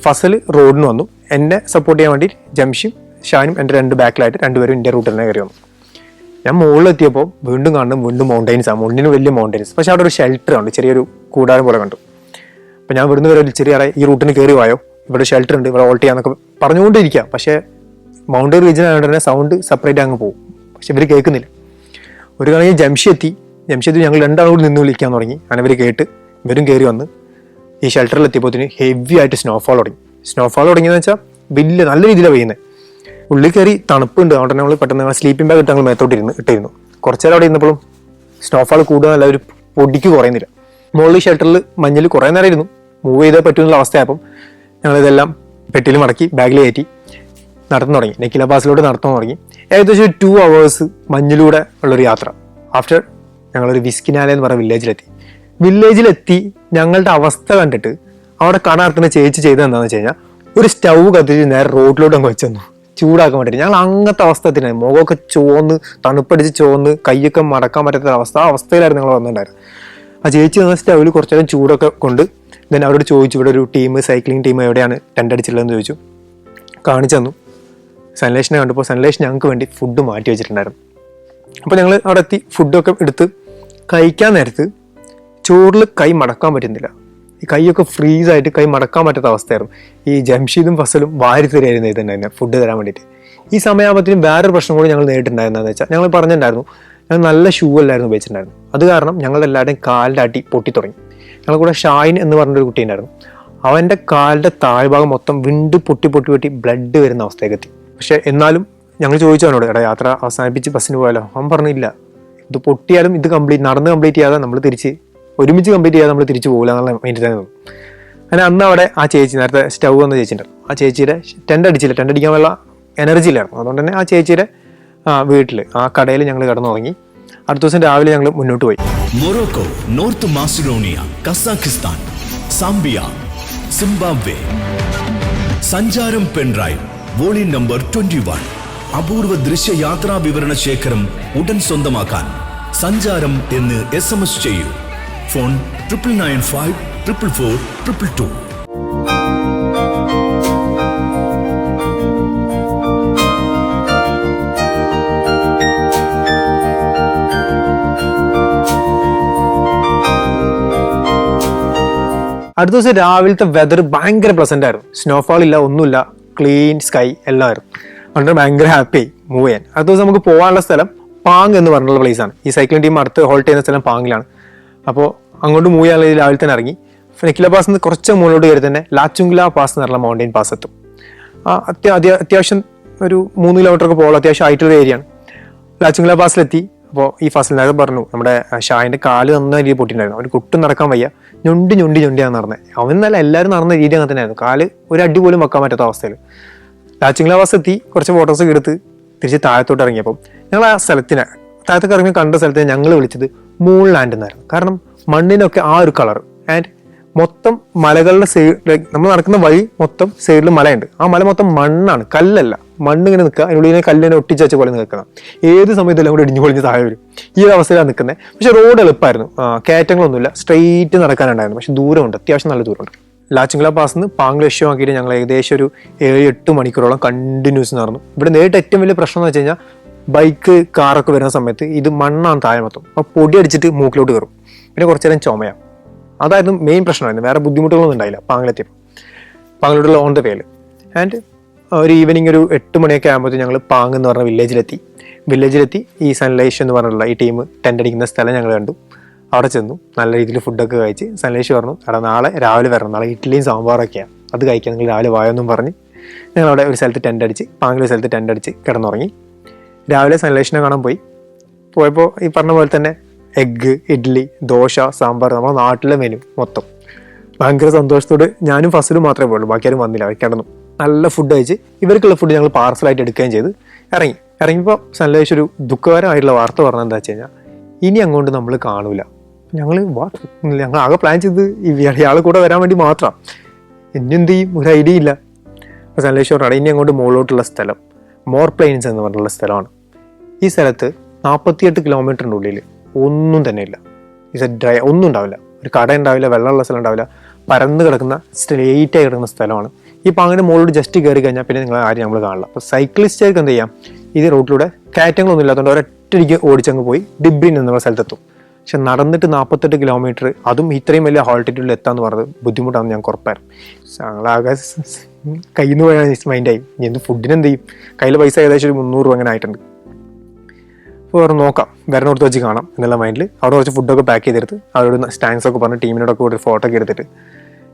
Speaker 1: ഫസൽ റോഡിന് വന്നു. എന്നെ സപ്പോർട്ട് ചെയ്യാൻ വേണ്ടി ജംഷിയും ഷാനും എൻ്റെ 2 ബാക്കിലായിട്ട് 2 പേരും എൻ്റെ റൂട്ടിൽ തന്നെ കയറി വന്നു. ഞാൻ മുകളിലെത്തിയപ്പോൾ വീണ്ടും കാണും വീണ്ടും മൗണ്ടൈൻസാണ്. മുന്നിന് വലിയ മൗണ്ടൈൻസ്, പക്ഷേ അവിടെ ഒരു ഷെൽട്ടർ ഉണ്ട്, ചെറിയൊരു കൂടാരം പോലെ കണ്ടു. അപ്പോൾ ഞാൻ ഇവിടുന്ന് വരെ ഒരു ചെറിയ ഈ റൂട്ടിന് കയറി വായോ, ഇവിടെ ഷെൽട്ടർ ഉണ്ട്, ഇവിടെ ഓൾട്ട് ചെയ്യാന്നൊക്കെ പറഞ്ഞുകൊണ്ടിരിക്കുക. പക്ഷേ മൗണ്ടൈൻ റീജിയൻ ആയതുകൊണ്ട് തന്നെ സൗണ്ട് സെപ്പറേറ്റ് അങ്ങ് പോകും. പക്ഷെ ഇവർ കേൾക്കുന്നില്ല. ഒരു കണക്കിന് ജംഷി ഞങ്ങൾ 2 ആളോട് നിന്ന് വിളിക്കാൻ തുടങ്ങി. അങ്ങനെ ഇവർ കേട്ട് ഇവരും കയറി വന്ന് ഈ ഷെൽട്ടറിൽ എത്തിയപ്പോഴത്തേന് ഹെവി ആയിട്ട് സ്നോഫാൾ തുടങ്ങിയെന്ന് വെച്ചാൽ വലിയ നല്ല രീതിയിലാണ് പെയ്യുന്നത്. ഉള്ളിൽ കയറി തണുപ്പുണ്ട്, അതുകൊണ്ട് നമ്മൾ പെട്ടെന്ന് സ്ലീപ്പിംഗ് ബാഗ് ഇട്ട് ഞങ്ങൾ മേത്തോട്ട് ഇട്ടിരുന്നു. കുറച്ച് നേരം അവിടെ ഇരുന്നപ്പോഴും സ്നോഫാൾ കൂടുതലല്ല, ഒരു പൊടിക്ക് കുറയുന്നില്ല. മുകളിൽ ഷെൽട്ടറിൽ മഞ്ഞിൽ കുറേ നേരം ഇരുന്നു. മൂവ് ചെയ്തേ പറ്റുമെന്നുള്ള അവസ്ഥയായപ്പം ഞങ്ങളിതെല്ലാം പെട്ടിയിൽ മടക്കി ബാഗിൽ കയറ്റി നടന്നു തുടങ്ങി. നെക്കില പാസിലോട്ട് നടത്താൻ തുടങ്ങി. ഏകദേശം 2 hours മഞ്ഞിലൂടെ ഉള്ളൊരു യാത്ര. ആഫ്റ്റർ ഞങ്ങളൊരു വിസ്കിനാല എന്ന് പറഞ്ഞ വില്ലേജിലെത്തി ഞങ്ങളുടെ അവസ്ഥ കണ്ടിട്ട് അവിടെ കണർത്തുന്ന ചേച്ചി ചെയ്തത് എന്താണെന്ന് വെച്ച് കഴിഞ്ഞാൽ ഒരു സ്റ്റൗ കത്തിച്ച് നേരെ റോഡിലോട്ട് അങ്ങ് വെച്ചു ചൂടാക്കാൻ വേണ്ടിയിട്ട്. ഞങ്ങൾ അങ്ങനത്തെ അവസ്ഥത്തിന് മുഖമൊക്കെ ചോന്ന് തണുപ്പടിച്ച് ചോന്ന് കൈയൊക്കെ മടക്കാൻ പറ്റാത്ത അവസ്ഥയിലായിരുന്നു ഞങ്ങൾ വന്നിട്ടുണ്ടായിരുന്നു. ആ ചേച്ചി വന്ന സ്റ്റൗവിൽ കുറച്ചു നേരം ചൂടൊക്കെ കൊണ്ട് ദെൻ അവരോട് ചോദിച്ചു ഇവിടെ ഒരു സൈക്ലിംഗ് ടീം എവിടെയാണ് ടെൻ്റ് അടിച്ചിട്ടുള്ളതെന്ന് ചോദിച്ചു. കാണിച്ചു തന്നു. സൺലൈഷിനെ കണ്ടപ്പോൾ സൺലൈഷ് ഞങ്ങൾക്ക് വേണ്ടി ഫുഡ് മാറ്റി വെച്ചിട്ടുണ്ടായിരുന്നു. അപ്പോൾ ഞങ്ങൾ അവിടെ എത്തി ഫുഡൊക്കെ എടുത്ത് കഴിക്കാൻ നേരത്ത് ചോറിൽ കൈ മടക്കാൻ പറ്റുന്നില്ല. ഈ കൈയൊക്കെ ഫ്രീസായിട്ട് കൈ മടക്കാൻ പറ്റാത്ത അവസ്ഥയായിരുന്നു. ഈ ജംഷീദും ഫസലും വാരി തരായിരുന്നു ഇതുണ്ടായിരുന്നു ഫുഡ് തരാൻ വേണ്ടിയിട്ട്. ഈ സമയമാകുമ്പോഴത്തേനും വേറൊരു പ്രശ്നം കൂടി ഞങ്ങൾ നേരിട്ടുണ്ടായിരുന്നതെന്ന് വെച്ചാൽ ഞങ്ങൾ പറഞ്ഞിട്ടുണ്ടായിരുന്നു ഞങ്ങൾ നല്ല ഷൂ അല്ലായിരുന്നു ഉപയോഗിച്ചിട്ടുണ്ടായിരുന്നു. അത് കാരണം ഞങ്ങളുടെ എല്ലാവരുടെയും കാലിൻ്റെ അടി പൊട്ടി തുടങ്ങി. ഞങ്ങൾ കൂടെ ഷായിൻ എന്ന് പറഞ്ഞൊരു കുട്ടി ഉണ്ടായിരുന്നു. അവൻ്റെ കാലിൻ്റെ താഴ്ഭാഗം മൊത്തം വിണ്ട് പൊട്ടി ബ്ലഡ് വരുന്ന അവസ്ഥയൊക്കെ എത്തി. പക്ഷെ എന്നാലും ഞങ്ങൾ ചോദിച്ചു അവനോട് എടാ യാത്ര അവസാനിപ്പിച്ച് ബസ്സിന് പോയാലോ? അവൻ പറഞ്ഞില്ല, ഇത് പൊട്ടിയാലും ഇത് നടന്ന് കംപ്ലീറ്റ് ചെയ്യാതെ നമ്മൾ ഒരുമിച്ച് കംപ്ലീറ്റ് ചെയ്യാതെ നമ്മൾ തിരിച്ചു പോകില്ല എന്നുള്ള മൈൻഡിൽ തന്നെ തോന്നും. അങ്ങനെ അന്ന് അവിടെ ആ ചേച്ചി നേരത്തെ സ്റ്റൗ വന്ന ചേച്ചിണ്ടായിരുന്നു. ആ ചേച്ചിയുടെ ടെൻ്റ് അടിക്കാനുള്ള എനർജി ഇല്ലായിരുന്നു. അതുകൊണ്ട് തന്നെ ആ ചേച്ചിയുടെ വീട്ടിൽ ആ കടയിൽ ഞങ്ങൾ കിടന്നുറങ്ങി. അടുത്ത ദിവസം രാവിലെ ഞങ്ങൾ മുന്നോട്ട് പോയി.
Speaker 2: Morocco, north Macedonia, Kazakhstan, Zambia, Zimbabwe. സഞ്ചാരം പെൻഡ്രൈവ് വോളിയം നമ്പർ 21. അപൂർവ ദൃശ്യ യാത്രാ വിവരണ ശേഖരം ഉടൻ സ്വന്തമാക്കാൻ സഞ്ചാരം എന്ന് SMS ചെയ്യൂ. ഫോൺ 9995 444 222.
Speaker 1: അടുത്ത ദിവസം രാവിലത്തെ വെതർ ഭയങ്കര പ്ലസന്റ് ആയിരുന്നു. സ്നോഫാൾ ഇല്ല, ഒന്നുമില്ല, ക്ലീൻ സ്കൈ എല്ലാമായിരുന്നു. അതുകൊണ്ട് ഭയങ്കര ഹാപ്പി മൂവ് ചെയ്യാൻ. അടുത്ത ദിവസം നമുക്ക് പോകാനുള്ള സ്ഥലം പാങ് എന്ന് പറഞ്ഞുള്ള പ്ലേസ് ആണ്. ഈ സൈക്ലിംഗ് ടീം അടുത്ത് ഹോൾട്ട് ചെയ്യുന്ന സ്ഥലം പാങ്ങിലാണ്. അപ്പോൾ അങ്ങോട്ട് മൂവ് ചെയ്യാനുള്ള രാവിലെ തന്നെ ഇറങ്ങി. നെക്കില പാസ് നിന്ന് കുറച്ച് മുകളിലോട്ട് കയറി തന്നെ ലാച്ചുങ്ല പാസ് എന്ന് പറഞ്ഞ മൗണ്ടൈൻ പാസ് എത്തും. അത്യാവശ്യം ഒരു 3 കിലോമീറ്റർ ഒക്കെ പോകുള്ള അത്യാവശ്യം ആയിട്ടുള്ള ഏരിയയാണ്. ലാച്ചുങ്ല പാസിലെത്തി. അപ്പോൾ ഈ ഫസലിനകത്ത് പറഞ്ഞു നമ്മുടെ ഷായിൻ്റെ കാല് നന്ന രീതി പൊട്ടിയിട്ടുണ്ടായിരുന്നു. അവന് കുട്ടും നടക്കാൻ വയ്യ, ഞൊണ്ടിയാണ് നടന്നത്. അവൻ നല്ല എല്ലാവരും നടന്ന രീതി അങ്ങനെ തന്നെയായിരുന്നു. കാല് ഒരു അടി പോലും വെക്കാൻ പറ്റാത്ത അവസ്ഥയിൽ. ലാച്ചിങ്ല പാസ് എത്തി. കുറച്ച് ഫോട്ടോസൊക്കെ എടുത്ത് തിരിച്ച് താഴത്തോട്ട് ഇറങ്ങിയപ്പോൾ ഞങ്ങൾ ആ സ്ഥലത്തിന് താഴത്തൊക്കെ ഇറങ്ങി കണ്ട സ്ഥലത്തിന് ഞങ്ങൾ വിളിച്ചത് മൂൺ ലാൻഡ് എന്നായിരുന്നു. കാരണം മണ്ണിനൊക്കെ ആ ഒരു കളർ ആൻഡ് മൊത്തം മലകളുടെ സൈഡ് നമ്മൾ നടക്കുന്ന വഴി മൊത്തം സൈഡിൽ മലയുണ്ട്. ആ മല മൊത്തം മണ്ണാണ്, കല്ലല്ല. മണ്ണ് ഇങ്ങനെ നിൽക്കുക, അതിനുള്ളിൽ കല്ലിനെ ഒട്ടിച്ച് വെച്ച പോലെ നിൽക്കണം. ഏത് സമയത്തും എല്ലാം കൂടി ഇടിഞ്ഞു പൊളിഞ്ഞ് താഴെ വരും. ഈ ഒരു അവസ്ഥയിലാണ് നിൽക്കുന്നത്. പക്ഷെ റോഡ് എളുപ്പമായിരുന്നു, കയറ്റങ്ങളൊന്നുമില്ല, സ്ട്രെയിറ്റ് നടക്കാനുണ്ടായിരുന്നു. പക്ഷെ ദൂരമുണ്ട്, അത്യാവശ്യം നല്ല ദൂരമുണ്ട്. ലാച്ചിങ്ല പാസ് നിന്ന് പാങ് ലക്ഷ്യമാക്കിയിട്ട് ഞങ്ങൾ ഏകദേശം ഒരു 7-8 മണിക്കൂറോളം കണ്ടിന്യൂസ് നടന്നു. ഇവിടെ നേരിട്ട് ഏറ്റവും വലിയ പ്രശ്നം എന്ന് വെച്ച് കഴിഞ്ഞാൽ ബൈക്ക് കാറൊക്കെ വരുന്ന സമയത്ത് ഇത് മണ്ണാണ് താഴെ മൊത്തം. അപ്പോൾ പൊടി അടിച്ചിട്ട് മൂക്കിലോട്ട് കയറും. പിന്നെ കുറച്ച് നേരം ചുമയാണ്. അതായിരുന്നു മെയിൻ പ്രശ്നമായിരുന്നു. വേറെ ബുദ്ധിമുട്ടുകളൊന്നും ഉണ്ടായില്ല പാങ്ങിലെത്തിയപ്പോൾ. പാങ്ങിലോട്ടുള്ള ഓൺ ദ വേയിൽ. ആൻഡ് ഒരു ഈവനിങ് ഒരു 8 മണിയൊക്കെ ആകുമ്പോഴത്തേക്കും ഞങ്ങൾ പാങ് എന്ന് പറഞ്ഞ വില്ലേജിലെത്തി. ഈ സൺലൈഷ് എന്ന് പറഞ്ഞുള്ള ഈ ടീം ടെൻ്റ് അടിക്കുന്ന സ്ഥലം ഞങ്ങൾ കണ്ടു. അവിടെ ചെന്നു, നല്ല രീതിയിൽ ഫുഡൊക്കെ കഴിച്ച് സൺലൈഷ് പറഞ്ഞു എടാ നാളെ രാവിലെ വരണം, നാളെ ഇഡ്ഡലിയും സാമ്പാറൊക്കെയാണ്, അത് കഴിക്കാൻ നിങ്ങൾ രാവിലെ വായൊന്നും പറഞ്ഞ് ഞങ്ങളവിടെ ഒരു സ്ഥലത്ത് ടെൻ്റ് അടിച്ച് പാങ്ങിൽ ഒരു സ്ഥലത്ത് ടെൻ്റ് അടിച്ച് കിടന്നുറങ്ങി. രാവിലെ സൺലൈഷിനെ കാണാൻ പോയപ്പോൾ ഈ പറഞ്ഞ പോലെ തന്നെ എഗ്ഗ്, ഇഡ്ഡലി, ദോശ, സാമ്പാർ, നമ്മുടെ നാട്ടിലെ മെനു മൊത്തം. ഭയങ്കര സന്തോഷത്തോട് ഞാനും ഫസലും മാത്രമേ പോയുള്ളൂ, ബാക്കി ആരും വന്നില്ല. അവർ കിടന്നു നല്ല ഫുഡ് കഴിച്ച് ഇവർക്കുള്ള ഫുഡ് ഞങ്ങൾ പാർസലായിട്ട് എടുക്കുകയും ചെയ്ത് ഇറങ്ങിയപ്പോൾ സൺലൈഷ് ഒരു ദുഃഖകരമായിട്ടുള്ള വാർത്ത പറഞ്ഞത് എന്താ വെച്ച് കഴിഞ്ഞാൽ ഇനി അങ്ങോട്ട് നമ്മൾ കാണൂല. ഞങ്ങൾ ആകെ പ്ലാൻ ചെയ്ത് ഇയാൾ കൂടെ വരാൻ വേണ്ടി മാത്രം. ഇനി എന്ത് ചെയ്യും, ഒരു ഐഡിയ ഇല്ല. അപ്പോൾ സനലേശ്വർ റോഡ് ഇനി അങ്ങോട്ട് മുകളിലോട്ടുള്ള സ്ഥലം മോർ പ്ലെയിൻസ് എന്ന് പറഞ്ഞുള്ള സ്ഥലമാണ്. ഈ സ്ഥലത്ത് 48 കിലോമീറ്ററിൻ്റെ ഉള്ളിൽ ഒന്നും തന്നെ ഇല്ല. ഡ്രൈ ഒന്നും ഉണ്ടാവില്ല, ഒരു കട ഉണ്ടാവില്ല, വെള്ളമുള്ള സ്ഥലം ഉണ്ടാവില്ല, പരന്ന് കിടക്കുന്ന സ്ട്രെയിറ്റ് ആയി കിടക്കുന്ന സ്ഥലമാണ്. ഈ പാങ്ങിൻ്റെ മുകളിലോട്ട് ജസ്റ്റ് കയറി കഴിഞ്ഞാൽ പിന്നെ നിങ്ങൾ ആരും നമ്മൾ കാണില്ല. അപ്പോൾ സൈക്ലിസ്റ്റുകാർക്ക് എന്ത് ചെയ്യാം, ഈ റൂട്ടിലൂടെ കയറ്റങ്ങളൊന്നും ഇല്ലാത്തതുകൊണ്ട് ഒരൊറ്റടിക്ക് ഓടിച്ചങ്ങ് പോയി ഡിബ്രിൻ എന്നുള്ള സ്ഥലത്തെത്തും. പക്ഷെ നടന്നിട്ട് 48 കിലോമീറ്റർ, അതും ഇത്രയും വലിയ ഹോൾട്ടിറ്റ്യൂഡിൽ എത്താന്ന് പറഞ്ഞത് ബുദ്ധിമുട്ടാണെന്ന് ഞങ്ങൾക്ക് ഉറപ്പായിരുന്നു. ഞങ്ങളാകെ കയ്യിൽ നിന്ന് പോയാൽ മൈൻഡായി. ഇനി എന്ത് ഫുഡിന് എന്ത് ചെയ്യും, കയ്യിൽ പൈസ ഏകദേശം ഒരു 300 രൂപ അങ്ങനെ ആയിട്ടുണ്ട്. അപ്പോൾ പറഞ്ഞു നോക്കാം, വരണോടത്ത് വെച്ച് കാണാം എന്നുള്ള മൈൻഡിൽ അവിടെ കുറച്ച് ഫുഡൊക്കെ പാക്ക് ചെയ്തെടുത്ത് അവരോട് സ്റ്റാങ്ക്സ് ഒക്കെ പറഞ്ഞ് ടീമിനോടൊക്കെ ഒരു ഫോട്ടോ ഒക്കെ എടുത്തിട്ട്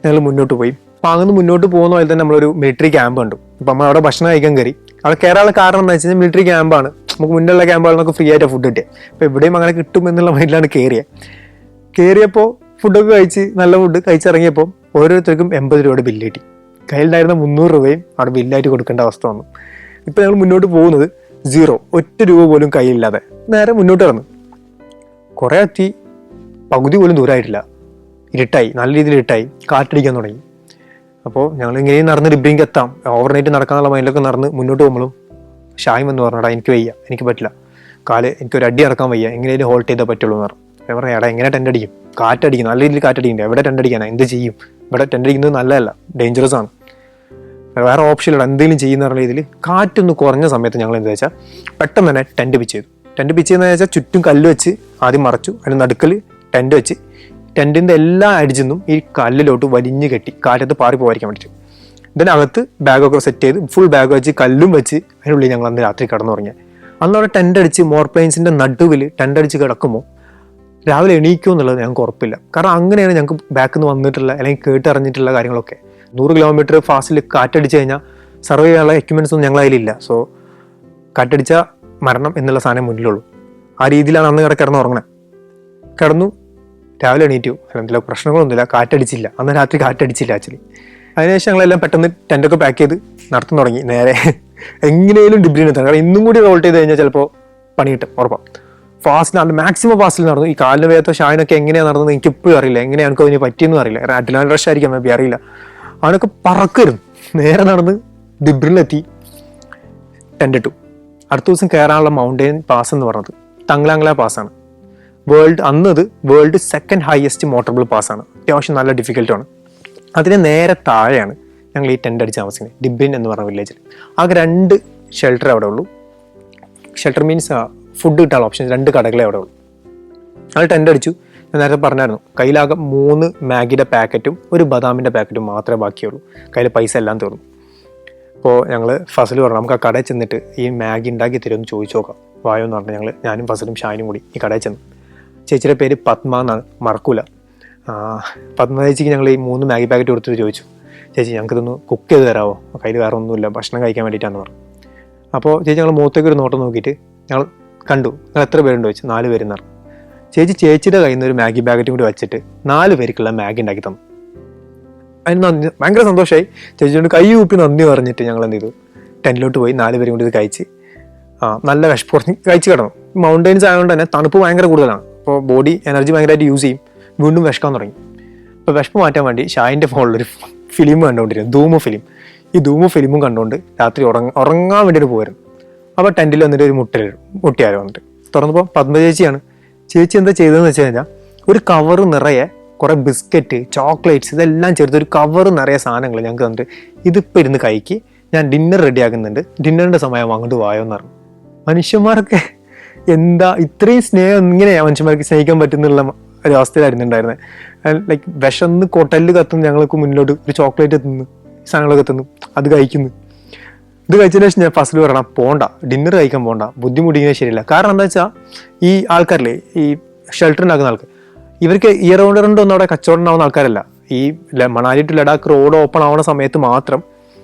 Speaker 1: ഞങ്ങൾ മുന്നോട്ട് പോയി. അപ്പോൾ അങ്ങനെ മുന്നോട്ട് പോകുന്ന പോലെ തന്നെ നമ്മളൊരു മിലിറ്ററി ക്യാമ്പ് കണ്ടു. അപ്പോൾ നമ്മൾ അവിടെ ഭക്ഷണം കഴിക്കാൻ കയറി. അവിടെ കയറാനുള്ള കാരണം എന്താ വെച്ച് കഴിഞ്ഞാൽ മിലിറ്ററി ക്യാമ്പാണ്, നമുക്ക് മുന്നിലുള്ള ക്യാമ്പുകളിൽ ഫ്രീ ആയിട്ട് ഫുഡ് കിട്ടിയത്. അപ്പോൾ എവിടെയും അങ്ങനെ കിട്ടും എന്നുള്ള മൈൻഡിലാണ് കയറിയപ്പോൾ ഫുഡൊക്കെ കഴിച്ച് നല്ല ഫുഡ് കഴിച്ചിറങ്ങിയപ്പോൾ ഓരോരുത്തർക്കും 80 രൂപയുടെ ബില്ല് കിട്ടി. കയ്യിലുണ്ടായിരുന്ന 300 രൂപയും അവിടെ ബില്ലായിട്ട് കൊടുക്കേണ്ട അവസ്ഥ വന്നു. ഇപ്പോൾ ഞങ്ങൾ മുന്നോട്ട് പോകുന്നത് 0, 1 രൂപ പോലും കയ്യിലില്ലാതെ നേരെ മുന്നോട്ട് വന്നു. കുറേ എത്തി, പകുതി പോലും ദൂരമായിട്ടില്ല, ഇരുട്ടായി, നല്ല രീതിയിൽ ഇരുട്ടായി, കാറ്റടിക്കാൻ തുടങ്ങി. അപ്പോൾ ഞങ്ങൾ ഇങ്ങനെ നടന്ന് ഡിബ്രിങ് എത്താം, ഓവർനൈറ്റ് നടക്കാനുള്ള മൈൻഡിലൊക്കെ നടന്ന് മുന്നോട്ട് പോകുമ്പോഴും ഷായും എന്ന് പറഞ്ഞാൽ എനിക്ക് വയ്യ, എനിക്ക് പറ്റില്ല, എനിക്കൊരു അടി ഇറക്കാൻ വയ്യ, എങ്ങനെയും ഹോൾട്ട് ചെയ്താൽ പറ്റുള്ളൂ എന്ന് പറഞ്ഞു. ഞാൻ പറഞ്ഞു എടാ എങ്ങനെ ടെൻ്റ് അടിക്കും, കാറ്റടിക്കും, നല്ല രീതിയിൽ കാറ്റടിക്കണ്ടേ, എവിടെ ടെൻ്റ് അടിക്കാനാണ്, എന്ത് ചെയ്യും, ഇവിടെ ടെൻ്റ് അടിക്കുന്നത് നല്ലതല്ല, ഡേഞ്ചറസ് ആണ്, വേറെ ഓപ്ഷൻ ഇല്ല, എന്തെങ്കിലും ചെയ്യുന്ന പറഞ്ഞ രീതിയിൽ കാറ്റൊന്ന് കുറഞ്ഞ സമയത്ത് ഞങ്ങൾ എന്താ വെച്ചാൽ പെട്ടെന്ന് തന്നെ ടെൻറ്റ് പിച്ച് ചെയ്തു. ടെൻറ്റ് പിച്ച് ചെയ്യുന്നത് വെച്ചാൽ ചുറ്റും കല്ല് വെച്ച് ആദ്യം മറച്ചു, അതിന് നടുക്കൽ ടെൻറ്റ് വെച്ച് ടെൻറ്റിൻ്റെ എല്ലാ അടിച്ചെന്നും ഈ കല്ലിലോട്ട് വലിഞ്ഞ് കെട്ടി കാറ്റത്ത് പാറി പോകാതിരിക്കാൻ വേണ്ടിയിട്ട്. ഇതിനകത്ത് ബാഗൊക്കെ സെറ്റ് ചെയ്ത് ഫുൾ ബാഗ് വെച്ച് കല്ലും വെച്ച് അതിനുള്ളിൽ ഞങ്ങൾ അന്ന് രാത്രി കിടന്നു തുടങ്ങിയത്. അന്ന് അവിടെ ടെൻ്റ് അടിച്ച് മോർ പ്ലെയിൻസിൻ്റെ നടുവിൽ ടെൻ്റ് അടിച്ച് കിടക്കുമ്പോൾ രാവിലെ എണീക്കുമോ എന്നുള്ളത് ഞങ്ങൾക്ക് ഉറപ്പില്ല. കാരണം അങ്ങനെയാണ് ഞങ്ങൾക്ക് ബാക്കിൽ നിന്ന് വന്നിട്ടുള്ള അല്ലെങ്കിൽ കേട്ടറിഞ്ഞിട്ടുള്ള കാര്യങ്ങളൊക്കെ. 100 കിലോമീറ്റർ ഫാസ്റ്റിൽ കാറ്റടിച്ച് കഴിഞ്ഞാൽ സർവേ ചെയ്യാനുള്ള എക്യുപ്മെൻറ്റ്സ് ഒന്നും ഞങ്ങളുടെ കയ്യിലില്ല. സോ കാറ്റടിച്ച മരണം എന്നുള്ള സാധനം മുന്നിലുള്ളൂ. ആ രീതിയിലാണ് അന്ന് കിടന്ന് ഉറങ്ങണത്. കിടന്നു, രാവിലെ എണീറ്റു, എന്തെങ്കിലും പ്രശ്നങ്ങളൊന്നുമില്ല, കാറ്റടിച്ചില്ല, അന്ന് രാത്രി കാറ്റടിച്ചില്ല ആക്ച്വലി. അതിനുശേഷം ഞങ്ങളെല്ലാം പെട്ടെന്ന് ടെൻ്റൊക്കെ പാക്ക് ചെയ്ത് നടത്താൻ തുടങ്ങി. നേരെ എങ്ങനെയും ഡിബ്രിന് എത്തണം, കാരണം ഇന്നും കൂടി റോൾ ചെയ്ത് കഴിഞ്ഞാൽ ചിലപ്പോൾ പണി കിട്ടും ഉറപ്പാണ്. ഫാസ്റ്റിലാണ്, മാക്സിമം ഫാസ്റ്റിൽ നടന്നു. ഈ കാലിന് വേഗത്തെ ഷായനൊക്കെ എങ്ങനെയാണ് നടന്നത് എനിക്ക് ഇപ്പോഴും അറിയില്ല, എങ്ങനെയാണ് എനിക്ക് അതിന് പറ്റിയെന്നും അറിയില്ല, അഡ്രിനാലിൻ റഷ് ആയിരിക്കാം മേ ബി, അറിയില്ല. അവനൊക്കെ പറക്കരുന്നു, നേരെ നടന്ന് ഡിബ്രിലെത്തി ടെൻ്റ് ഇട്ടു. അടുത്ത ദിവസം കയറാനുള്ള മൗണ്ടെയിൻ പാസ് എന്ന് പറഞ്ഞത് തങ്ലാങ്ല പാസ്സാണ്. അന്നത് വേൾഡ് 2nd ഹയസ്റ്റ് മോട്ടറബിൾ പാസ്സാണ്. അത്യാവശ്യം നല്ല ഡിഫിക്കൽട്ടാണ്. അതിന് നേരെ താഴെയാണ് ഞങ്ങൾ ഈ ടെൻ്റ് അടിച്ച് താമസിക്കുന്നത്, ഡിബ്രിൻ എന്ന് പറഞ്ഞ വില്ലേജിൽ. ആകെ 2 ഷെൽട്ടർ അവിടെ ഉള്ളൂ. ഷെൽട്ടർ മീൻസ് ഫുഡ് കിട്ടാനുള്ള ഓപ്ഷൻ, 2 കടകളെ അവിടെ ഉള്ളൂ. ഞങ്ങൾ ടെൻ്റ് അടിച്ചു. ഞാൻ നേരത്തെ പറഞ്ഞായിരുന്നു, കയ്യിലാകെ 3 മാഗിയുടെ പാക്കറ്റും 1 ബദാമിൻ്റെ പാക്കറ്റും മാത്രമേ ബാക്കിയുള്ളൂ. കയ്യിൽ പൈസ എല്ലാം തീർന്നു. അപ്പോൾ ഞങ്ങൾ ഫസൽ പറഞ്ഞു നമുക്ക് ആ കടയിൽ ചെന്നിട്ട് ഈ മാഗി ഉണ്ടാക്കി തരുമെന്ന് ചോദിച്ചു നോക്കാം, വായോ എന്ന് പറഞ്ഞു. ഞാനും ഫസലും ഷാനും കൂടി ഈ കടയിൽ ചെന്നു. ചേച്ചിയുടെ പേര് പത്മ എന്നാണ്, മറക്കൂല. പത്മ ചേച്ചിക്ക് ഞങ്ങൾ ഈ 3 മാഗി പാക്കറ്റ് കൊടുത്തിട്ട് ചോദിച്ചു, ചേച്ചി ഞങ്ങൾക്ക് ഇതൊന്ന് കുക്ക് ചെയ്ത് തരാമോ, കയ്യിൽ വേറെ ഒന്നുമില്ല, ഭക്ഷണം കഴിക്കാൻ വേണ്ടിയിട്ടാണെന്ന് പറഞ്ഞു. അപ്പോൾ ചേച്ചി ഞങ്ങൾ മുഖത്തേക്ക് ഒരു നോട്ടം നോക്കിയിട്ട് ഞങ്ങൾ കണ്ടു, നിങ്ങൾ എത്ര പേരുണ്ട് ചോദിച്ചു. 4 പേരെന്ന് പറഞ്ഞു. ചേച്ചിയുടെ കയ്യിൽ നിന്ന് ഒരു മാഗി പാക്കറ്റും കൂടി വെച്ചിട്ട് 4 പേർക്കുള്ള മാഗി ഉണ്ടാക്കി തന്നു. അതിന് നന്ദി, ഭയങ്കര സന്തോഷമായി. ചേച്ചിയോട് കൈ കൂപ്പി നന്ദി പറഞ്ഞിട്ട് ഞങ്ങൾ എന്ത് ചെയ്തു, ടെൻറ്റിലോട്ട് പോയി 4 പേരും കൂടി ഇത് കഴിച്ച് നല്ല വിശപ്പ് കുറഞ്ഞ് കഴിച്ച് കിടന്നു. മൗണ്ടൈൻസ് ആയതുകൊണ്ട് തന്നെ തണുപ്പ് ഭയങ്കര കൂടുതലാണ്. അപ്പോൾ ബോഡി എനർജി ഭയങ്കരമായിട്ട് യൂസ് ചെയ്യും. വീണ്ടും വിശക്കാൻ തുടങ്ങി. അപ്പോൾ വിശപ്പ് മാറ്റാൻ വേണ്ടി ഷായിൻ്റെ ഫോണിലൊരു ഫിലിം കണ്ടുകൊണ്ടിരുന്നു, ധൂമ ഫിലിം. ഈ ധൂമ ഫിലിമും കണ്ടുകൊണ്ട് രാത്രി ഉറങ്ങാൻ വേണ്ടിയിട്ട് പോയിരുന്നു. അപ്പോൾ ടെൻറ്റിൽ വന്നിട്ട് ഒരു മുട്ടിയാരോ വന്നിട്ട് തുറന്നപ്പോൾ പത്മ ചേച്ചിയാണ്. ചേച്ചി എന്താ ചെയ്തതെന്ന് വെച്ച് കഴിഞ്ഞാൽ ഒരു കവർ നിറയെ കുറേ ബിസ്ക്കറ്റ്, ചോക്ലേറ്റ്സ് ഇതെല്ലാം ചേർത്ത് ഒരു കവർ നിറയെ സാധനങ്ങൾ ഞങ്ങൾക്ക് തന്നിട്ട് ഇതിപ്പോൾ ഇരുന്ന് കഴിക്ക്, ഞാൻ ഡിന്നർ റെഡി ആക്കുന്നുണ്ട്, ഡിന്നറിൻ്റെ സമയം അങ്ങോട്ട് വായോ എന്ന് പറഞ്ഞു. മനുഷ്യന്മാരൊക്കെ എന്താ ഇത്രയും സ്നേഹം, ഇങ്ങനെയാണ് മനുഷ്യന്മാർക്ക് സ്നേഹിക്കാൻ പറ്റുന്നുള്ള ഒരു അവസ്ഥയിലായിരുന്നുണ്ടായിരുന്നത്. ലൈക്ക് വിശന്ന് കൊട്ടല് കത്തുന്നു, ഞങ്ങൾക്ക് മുന്നിലോട്ട് ഒരു ചോക്ലേറ്റ് എത്തുന്നു, സാധനങ്ങളൊക്കെ എത്തുന്നു, അത് കഴിക്കുന്നു. ഇത് കഴിച്ചതിന് ശേഷം ഞാൻ ഫസ്റ്റ് പറയണം പോണ്ട, ഡിന്നർ കഴിക്കാൻ പോണ്ട, ബുദ്ധിമുട്ടിക്കുന്നത് ശരിയല്ല. കാരണം എന്താ വെച്ചാൽ ഈ ആൾക്കാരില്ലേ, ഈ ഷെൽട്ടർ ഉണ്ടാക്കുന്ന ആൾക്കാർ, ഇവർക്ക് ഇയർ റൗണ്ട് ഒന്നും അവിടെ കച്ചവടം ഉണ്ടാവുന്ന ആൾക്കാരല്ല. ഈ Manali to Ladakh road open ആവുന്ന സമയത്ത് മാത്രം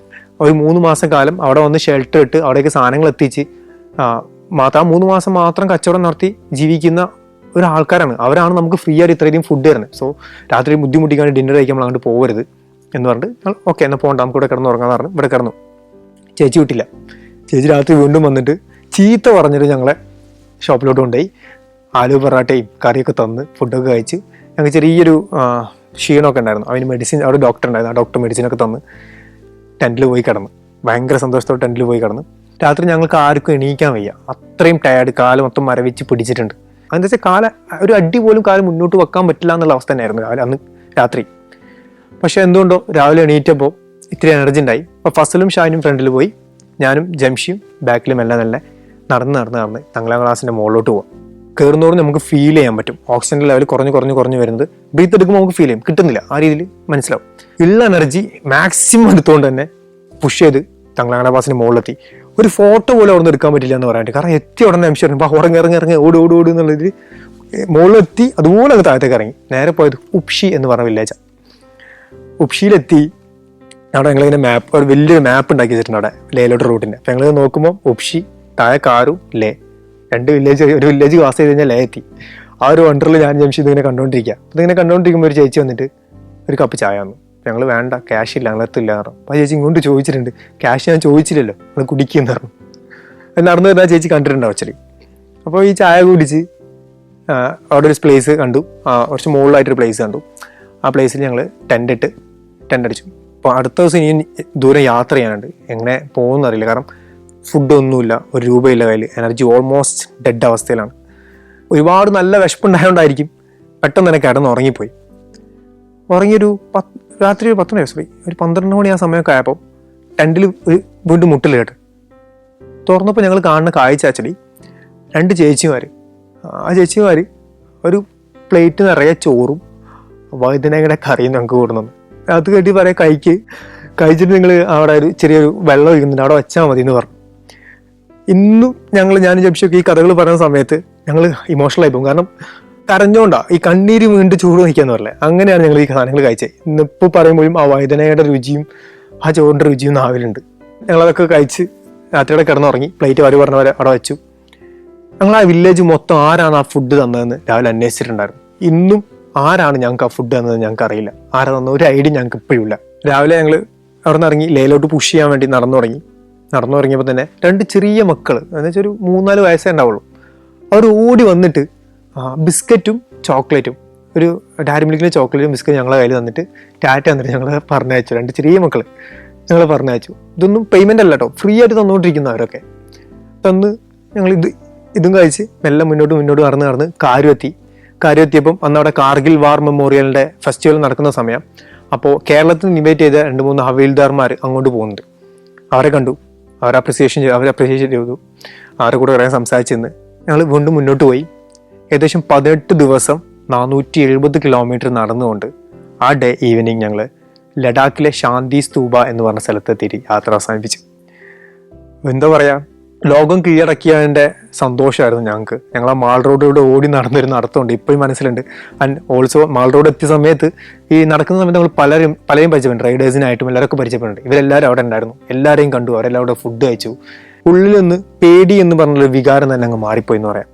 Speaker 1: ഒരു 3 മാസം കാലം അവിടെ വന്ന് ഷെൽട്ടർ ഇട്ട് അവിടേക്ക് സാധനങ്ങൾ എത്തിച്ച് മാത്രം 3 മാസം മാത്രം കച്ചവടം നടത്തി ജീവിക്കുന്ന ഒരു ആൾക്കാരാണ്. അവരാണ് നമുക്ക് ഫ്രീ ആയിട്ട് ഇത്രയധികം ഫുഡ് തരുന്നത്. സോ രാത്രി ബുദ്ധിമുട്ടിക്കാണ്ട് ഡിന്നർ കഴിക്കാൻ നമ്മൾ അങ്ങോട്ട് പോകരുത് എന്ന് പറഞ്ഞിട്ട് ഓക്കെ എന്നാൽ പോകണ്ട, നമുക്ക് ഇവിടെ കിടന്ന് ഉറങ്ങാന്ന് പറഞ്ഞു. ഇവിടെ കിടന്നു. ചേച്ചി വിട്ടില്ല. ചേച്ചി രാത്രി വീണ്ടും വന്നിട്ട് ചീത്ത പറഞ്ഞിട്ട് ഞങ്ങളെ ഷോപ്പിലോട്ട് കൊണ്ടുപോയി ആലു പൊറാട്ടയും കറിയൊക്കെ തന്ന് ഫുഡൊക്കെ കഴിച്ച് ഞങ്ങൾക്ക് ചെറിയൊരു ക്ഷീണമൊക്കെ ഉണ്ടായിരുന്നു. അവന് മെഡിസിൻ, അവിടെ ഡോക്ടർ ഉണ്ടായിരുന്നു, ആ ഡോക്ടർ മെഡിസിനൊക്കെ തന്ന് ടെൻറ്റിൽ പോയി കിടന്നു. ഭയങ്കര സന്തോഷത്തോടെ ടെൻറ്റിൽ പോയി കിടന്നു. രാത്രി ഞങ്ങൾക്ക് ആർക്കും എണീക്കാൻ വയ്യ, അത്രയും ടയർഡ്, കാല് മൊത്തം മരവിച്ച് പിടിച്ചിട്ടുണ്ട്. അതെന്താ വെച്ചാൽ ഒരു അടി പോലും കാല് മുന്നോട്ട് വെക്കാൻ പറ്റില്ല എന്നുള്ള അവസ്ഥ തന്നെയായിരുന്നു അന്ന് രാത്രി. പക്ഷെ എന്തുകൊണ്ടോ രാവിലെ എണീറ്റപ്പോൾ ഇത്തിരി എനർജി ഉണ്ടായി. അപ്പോൾ ഫസലും ഷാനും ഫ്രണ്ടിൽ പോയി, ഞാനും ജംഷിയും ബാക്കിലും എല്ലാം നല്ല നടന്ന് തങ്ങളാം ക്ലാസിൻ്റെ മുകളിലോട്ട് പോകാം. കയറുന്നതോറും നമുക്ക് ഫീൽ ചെയ്യാൻ പറ്റും ഓക്സിജൻ്റെ ലെവൽ കുറഞ്ഞ് വരുന്നത്. ബ്രീത്ത് എടുക്കുമ്പോൾ നമുക്ക് ഫീൽ ചെയ്യും, കിട്ടുന്നില്ല, ആ രീതിയിൽ മനസ്സിലാവും. ഉള്ള എനർജി മാക്സിമം എടുത്തുകൊണ്ട് തന്നെ പുഷ് ചെയ്ത് തങ്ങളാം ക്ലാസിൻ്റെ മുകളിലെത്തി. ഒരു ഫോട്ടോ പോലും അവിടെ നിന്ന് എടുക്കാൻ പറ്റില്ല എന്ന് പറയാനായിട്ട്, കാരണം എത്തി ഉടനെ നിമിഷം ഇറങ്ങി ഓടി എന്നുള്ളതിൽ മുകളിലെത്തി. അതുപോലെ അങ്ങ് താഴത്തേക്ക് ഇറങ്ങി നേരെ പോയത് ഉപ്ഷി എന്ന് പറഞ്ഞ വില്ലേജാണ്. ഉപ്ഷിയിലെത്തി. അവിടെ ഞങ്ങളിങ്ങനെ മാപ്പ്, ഒരു വലിയൊരു മാപ്പ് ഉണ്ടാക്കി വെച്ചിട്ടുണ്ട് അവിടെ ലേയിലോട്ട് റൂട്ടിൻ്റെ. അപ്പം ഞങ്ങൾ നോക്കുമ്പോൾ ഉപ്ഷി, താഴെ കാറും ലേ, 2 വില്ലേജ്, ഒരു വില്ലേജ് ക്രോസ് ചെയ്ത് കഴിഞ്ഞാൽ ലേ എത്തി. ആ ഒരു വണ്ടറിൽ ഞാൻ ജംഷീദ് ഇങ്ങനെ കണ്ടുകൊണ്ടിരിക്കുക. ഇതിങ്ങനെ കണ്ടുകൊണ്ടിരിക്കുമ്പോൾ ഒരു ചേച്ചി വന്നിട്ട് ഒരു കപ്പ് ചായ തന്നു. ഞങ്ങൾ വേണ്ട, ക്യാഷ് ഇല്ല, ഞങ്ങളെത്തില്ല എന്ന് പറഞ്ഞു. അപ്പോൾ ആ ചേച്ചി ഇങ്ങോട്ട് ചോദിച്ചിട്ടുണ്ട്, ക്യാഷ് ഞാൻ ചോദിച്ചില്ലല്ലോ, നിങ്ങൾ കുടിക്കുമെന്ന് പറഞ്ഞു. നടന്നു വരുന്ന ആ ചേച്ചി കണ്ടിട്ടുണ്ടാവും ആക്ച്വലി. അപ്പോൾ ഈ ചായ കുടിച്ച് അവിടെ ഒരു പ്ലേസ് കണ്ടു, കുറച്ച് മുകളിലായിട്ടൊരു പ്ലേസ് കണ്ടു. ആ പ്ലേസിൽ ഞങ്ങൾ ടെൻ്റ് അടിച്ചു. അപ്പോൾ അടുത്ത ദിവസം ഇനി ദൂരം യാത്ര ചെയ്യാനുണ്ട്, എങ്ങനെ പോകുമെന്ന് അറിയില്ല. കാരണം ഫുഡൊന്നുമില്ല, ഒരു രൂപയില്ല കയ്യിൽ, എനർജി ഓൾമോസ്റ്റ് ഡെഡ് അവസ്ഥയിലാണ്. ഒരുപാട് നല്ല വിശപ്പുണ്ടായതുകൊണ്ടായിരിക്കും പെട്ടെന്ന് തന്നെ കിടന്ന് ഉറങ്ങിപ്പോയി. ഉറങ്ങിയൊരു രാത്രി ഒരു 10 മണി, ഒരു 12 മണി ആ സമയമൊക്കെ ആയപ്പോൾ ടെൻറ്റിൽ വീണ്ടും മുട്ടൽ കേട്ട് തുറന്നപ്പോൾ ഞങ്ങൾ കാണുന്ന കാഴ്ച ആക്ച്വലി 2 ചേച്ചിമാർ. ആ ചേച്ചിമാർ ഒരു പ്ലേറ്റ് നിറയെ ചോറും വഴുതനയുടെ കറിയും ഞങ്ങൾക്ക് കൂടുന്നു. അത് കേട്ടി പറയാം, കഴിച്ചിട്ട് നിങ്ങൾ അവിടെ ഒരു ചെറിയൊരു വെള്ളം ഒഴിക്കുന്നുണ്ട്, അവിടെ വെച്ചാൽ മതി എന്ന് പറഞ്ഞു. ഇന്നും ഞാനും ജംഷിയൊക്കെ ഈ കഥകൾ പറയുന്ന സമയത്ത് ഞങ്ങൾ ഇമോഷണൽ ആയി പോകും. കാരണം കരഞ്ഞോണ്ടാണ്, ഈ കണ്ണീര് വീണ്ടും ചൂട് നിൽക്കാന്ന് പറയില്ലേ, അങ്ങനെയാണ് ഞങ്ങൾ ഈ സാധനങ്ങൾ കഴിച്ചത്. ഇന്നിപ്പോൾ പറയുമ്പോഴും ആ വഴുതനയുടെ രുചിയും ആ ചോറിൻ്റെ രുചിയും നാവിലുണ്ട്. ഞങ്ങളതൊക്കെ കഴിച്ച് രാത്രിയുടെ കിടന്നുറങ്ങി. പ്ലേറ്റ് അവർ പറഞ്ഞവരെ അവിടെ വെച്ചു. ഞങ്ങൾ ആ വില്ലേജ് മൊത്തം ആരാണ് ആ ഫുഡ് തന്നതെന്ന് രാവിലെ അന്വേഷിച്ചിട്ടുണ്ടായിരുന്നു. ഇന്നും ആരാണ് ഞങ്ങൾക്ക് ആ ഫുഡ് തന്നത് ഞങ്ങൾക്ക് അറിയില്ല. ആരാ തന്ന ഒരു ഐഡിയ ഞങ്ങൾക്ക് ഇപ്പോഴും ഇല്ല. രാവിലെ ഞങ്ങൾ അവിടെ നിന്ന് ഇറങ്ങി ലേയിലോട്ട് പുഷ് ചെയ്യാൻ വേണ്ടി നടന്നു തുടങ്ങിയപ്പോൾ തന്നെ 2 ചെറിയ മക്കൾ, എന്ന് വെച്ചാൽ ഒരു 3-4 വയസ്സേ ഉണ്ടാവുള്ളൂ, അവർ ഓടി വന്നിട്ട് ബിസ്ക്കറ്റും ചോക്ലേറ്റും, ഒരു ഡയറി മിൽക്കിലെ ചോക്ലേറ്റും ബിസ്ക്കറ്റും ഞങ്ങളെ കയ്യിൽ തന്നിട്ട് ടാറ്റ തന്നിട്ട് ഞങ്ങളെ പറഞ്ഞയച്ചു. 2 ചെറിയ മക്കൾ ഞങ്ങളെ പറഞ്ഞയച്ചു. ഇതൊന്നും പേയ്മെൻ്റ് അല്ല കേട്ടോ, ഫ്രീ ആയിട്ട് തന്നുകൊണ്ടിരിക്കുന്നവരൊക്കെ തന്ന് ഞങ്ങൾ ഇതും കഴിച്ച് മെല്ലെ മുന്നോട്ട് നടന്ന് കാര്യം അന്ന് അവിടെ കാർഗിൽ വാർ മെമ്മോറിയലിൻ്റെ ഫെസ്റ്റിവൽ നടക്കുന്ന സമയം. അപ്പോൾ കേരളത്തിൽ നിന്ന് ഇൻവൈറ്റ് ചെയ്ത 2-3 ഹവീൽദാർമാർ അങ്ങോട്ട് പോകുന്നുണ്ട്. അവരെ കണ്ടു, അവരെ അപ്രിസിയേഷൻ ചെയ്തു. അവരെ കൂടെ കുറേ സംസാരിച്ച് നിന്ന് ഞങ്ങൾ വീണ്ടും മുന്നോട്ട് പോയി. ഏകദേശം 18 ദിവസം 470 കിലോമീറ്റർ നടന്നുകൊണ്ട് ആ ഡേ ഈവനിങ് ഞങ്ങൾ ലഡാക്കിലെ ശാന്തി സ്തൂപ എന്ന് പറഞ്ഞ സ്ഥലത്തെത്തിയിട്ട് യാത്ര അവസാനിപ്പിച്ചു. എന്താ പറയുക, ലോകം കീഴടക്കിയതിൻ്റെ സന്തോഷമായിരുന്നു ഞങ്ങൾക്ക്. ഞങ്ങൾ ആ മാൾ റോഡിലൂടെ ഓടി നടന്നൊരു നടത്തമുണ്ട്, ഇപ്പോഴും മനസ്സിലുണ്ട്. ആൻഡ് ഓൾസോ മാൾ റോഡ് എത്തിയ സമയത്ത് ഈ നടക്കുന്ന സമയത്ത് നമ്മൾ പലരെയും പരിചയപ്പെട്ടുണ്ട്, റൈഡേഴ്സിനായിട്ടും എല്ലാവർക്കും പരിചയപ്പെട്ടുണ്ട്. ഇവരെല്ലാവരും അവിടെ ഉണ്ടായിരുന്നു, എല്ലാവരെയും കണ്ടു, അവരെല്ലാം അവിടെ ഫുഡ് കഴിച്ചു. ഉള്ളിൽ നിന്ന് പേടി എന്ന് പറഞ്ഞൊരു വികാരം തന്നെ അങ്ങ് മാറിപ്പോയി എന്ന് പറയാം.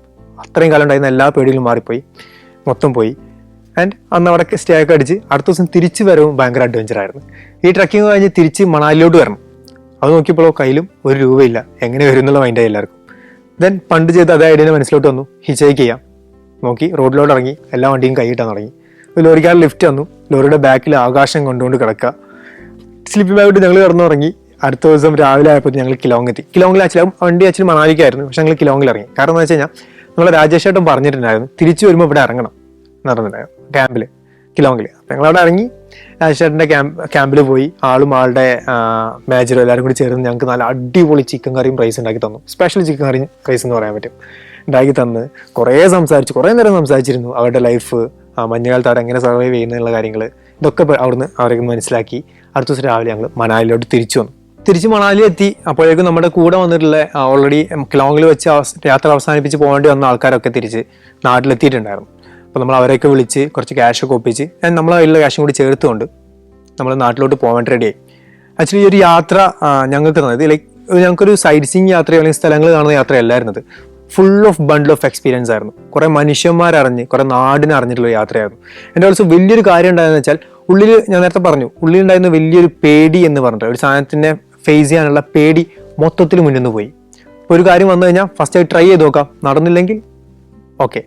Speaker 1: അത്രയും കാലം ഉണ്ടായിരുന്ന എല്ലാ പേടികളും മാറിപ്പോയി, മൊത്തം പോയി. ആൻഡ് അന്ന് അവിടെ സ്റ്റേ ഒക്കെ അടിച്ച് അടുത്ത ദിവസം തിരിച്ച് വരവും ഭയങ്കര അഡ്വഞ്ചറായിരുന്നു. ഈ ട്രക്കിങ് കഴിഞ്ഞ് തിരിച്ച് മണാലിയിലോട്ട് വരണം. അത് നോക്കിയപ്പോഴോ കയ്യിലും ഒരു രൂപയില്ല, എങ്ങനെ വരും എന്നുള്ള മൈൻഡായി എല്ലാവർക്കും. ദെൻ പണ്ട് ചെയ്ത് അതേ ഐഡിയ മനസ്സിലോട്ട് വന്നു, ഹിച്ചേക്ക് ചെയ്യാം നോക്കി റോഡിലോട്ട് ഇറങ്ങി, എല്ലാ വണ്ടിയും കൈയിട്ടാൻ തുടങ്ങി. ഒരു ലോറിക്കാർ ലിഫ്റ്റ് വന്നു, ലോറിയുടെ ബാക്കിൽ ആകാശം കൊണ്ടുകൊണ്ട് കിടക്കുക. സ്ലിപ്പിംഗ് ബാഗിട്ട് ഞങ്ങൾ കിടന്നുറങ്ങി. അടുത്ത ദിവസം രാവിലെ ആയപ്പോൾ ഞങ്ങൾ കിലോങ് എത്തി. കിലോങ്ങിൽ വണ്ടി ആക്ച്വലി മണാലിക്കായിരുന്നു, പക്ഷെ ഞങ്ങൾ കിലോങ്ങിൽ ഇറങ്ങി. കാരണം എന്ന് വെച്ച് കഴിഞ്ഞാൽ നമ്മൾ രാജേഷ് ഏട്ടൻ പറഞ്ഞിട്ടുണ്ടായിരുന്നു തിരിച്ചു വരുമ്പോൾ ഇവിടെ ഇറങ്ങണം എന്ന് പറഞ്ഞിട്ടുണ്ടായിരുന്നു ക്യാമ്പിൽ, കിലോങ്ങിൽ. അപ്പം ഞങ്ങളവിടെ ഇറങ്ങി രാജേഷ് ഏട്ടൻ്റെ ക്യാമ്പിൽ പോയി. ആളും ആളുടെ മാനേജറും എല്ലാവരും കൂടി ചേർന്ന് ഞങ്ങൾക്ക് നല്ല അടിപൊളി ചിക്കൻ കറിയും റൈസ് ഉണ്ടാക്കി തന്നു. സ്പെഷ്യൽ ചിക്കൻ കറിയും റൈസ് എന്ന് പറയാൻ പറ്റും. ഉണ്ടാക്കി തന്ന് കുറേ നേരം സംസാരിച്ചിരുന്നു. അവരുടെ ലൈഫ്, മഞ്ഞുകാലത്ത് അവിടെ എങ്ങനെ സർവൈവ് ചെയ്യുന്നുള്ള കാര്യങ്ങൾ, ഇതൊക്കെ അവിടുന്ന് അവരൊക്കെ മനസ്സിലാക്കി. അടുത്ത ദിവസം രാവിലെ ഞങ്ങൾ മണാലിയിലോട്ട് തിരിച്ച് മണാലി എത്തി. അപ്പോഴേക്കും നമ്മുടെ കൂടെ വന്നിട്ടുള്ള ഓൾറെഡി കിലോങ്ങിൽ വെച്ച് യാത്ര അവസാനിപ്പിച്ച് പോകേണ്ടി വന്ന ആൾക്കാരൊക്കെ തിരിച്ച് നാട്ടിലെത്തിയിട്ടുണ്ടായിരുന്നു. അപ്പോൾ നമ്മൾ അവരെയൊക്കെ വിളിച്ച് കുറച്ച് ക്യാഷൊക്കെ ഒപ്പിച്ച് നമ്മളെ കയ്യിലുള്ള ക്യാഷും കൂടി ചേർത്തുകൊണ്ട് നമ്മൾ നാട്ടിലോട്ട് പോകാൻ റെഡിയായി. ആക്ച്വലി ഈ ഒരു യാത്ര ഞങ്ങൾക്ക് തന്നത് ഞങ്ങൾക്കൊരു സൈറ്റ് സീയിങ് യാത്രയോ അല്ലെങ്കിൽ സ്ഥലങ്ങൾ കാണുന്ന യാത്രയല്ലായിരുന്നത്, full of bundle of experience ആയിരുന്നു. കുറേ മനുഷ്യന്മാരറിഞ്ഞ് കുറേ നാടിനെ അറിഞ്ഞിട്ടുള്ള യാത്രയായിരുന്നു. എൻ്റെ ഓൾസോ വലിയൊരു കാര്യം ഉണ്ടായെന്ന് വെച്ചാൽ ഉള്ളിൽ, ഞാൻ നേരത്തെ പറഞ്ഞു, ഉള്ളിലുണ്ടായിരുന്ന വലിയൊരു പേടി എന്ന് പറഞ്ഞിട്ട് ഒരു സാധനത്തിനെ ഫേസ് ചെയ്യാനുള്ള പേടി മൊത്തത്തിൽ മുന്നിൽ പോയി. ഇപ്പോൾ ഒരു കാര്യം വന്നു കഴിഞ്ഞാൽ ഫസ്റ്റ് ആയി ട്രൈ ചെയ്ത് നോക്കാം, നടന്നില്ലെങ്കിൽ okay,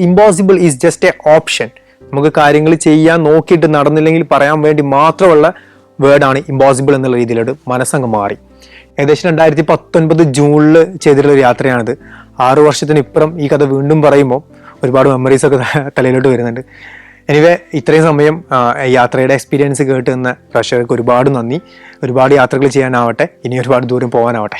Speaker 1: impossible is just a option. നമുക്ക് കാര്യങ്ങൾ ചെയ്യാൻ നോക്കിയിട്ട് നടന്നില്ലെങ്കിൽ പറയാൻ വേണ്ടി മാത്രമുള്ള വേർഡാണ് ഇമ്പോസിബിൾ എന്നുള്ള രീതിയിലോട്ട് മനസ്സങ്ങ് മാറി. ഏകദേശം 2019 ജൂണിൽ ചെയ്തിട്ടുള്ള ഒരു യാത്രയാണിത്. 6 വർഷത്തിന് ഇപ്പുറം ഈ കഥ വീണ്ടും പറയുമ്പോൾ ഒരുപാട് മെമ്മറീസൊക്കെ തലയിലോട്ട് വരുന്നുണ്ട്. എനിവേ ഇത്രയും സമയം യാത്രയുടെ എക്സ്പീരിയൻസ് കേട്ട് നിന്ന പ്രേക്ഷകർക്ക് ഒരുപാട് നന്ദി. ഒരുപാട് യാത്രകൾ ചെയ്യാനാവട്ടെ, ഇനി ഒരുപാട് ദൂരം പോകാനാവട്ടെ.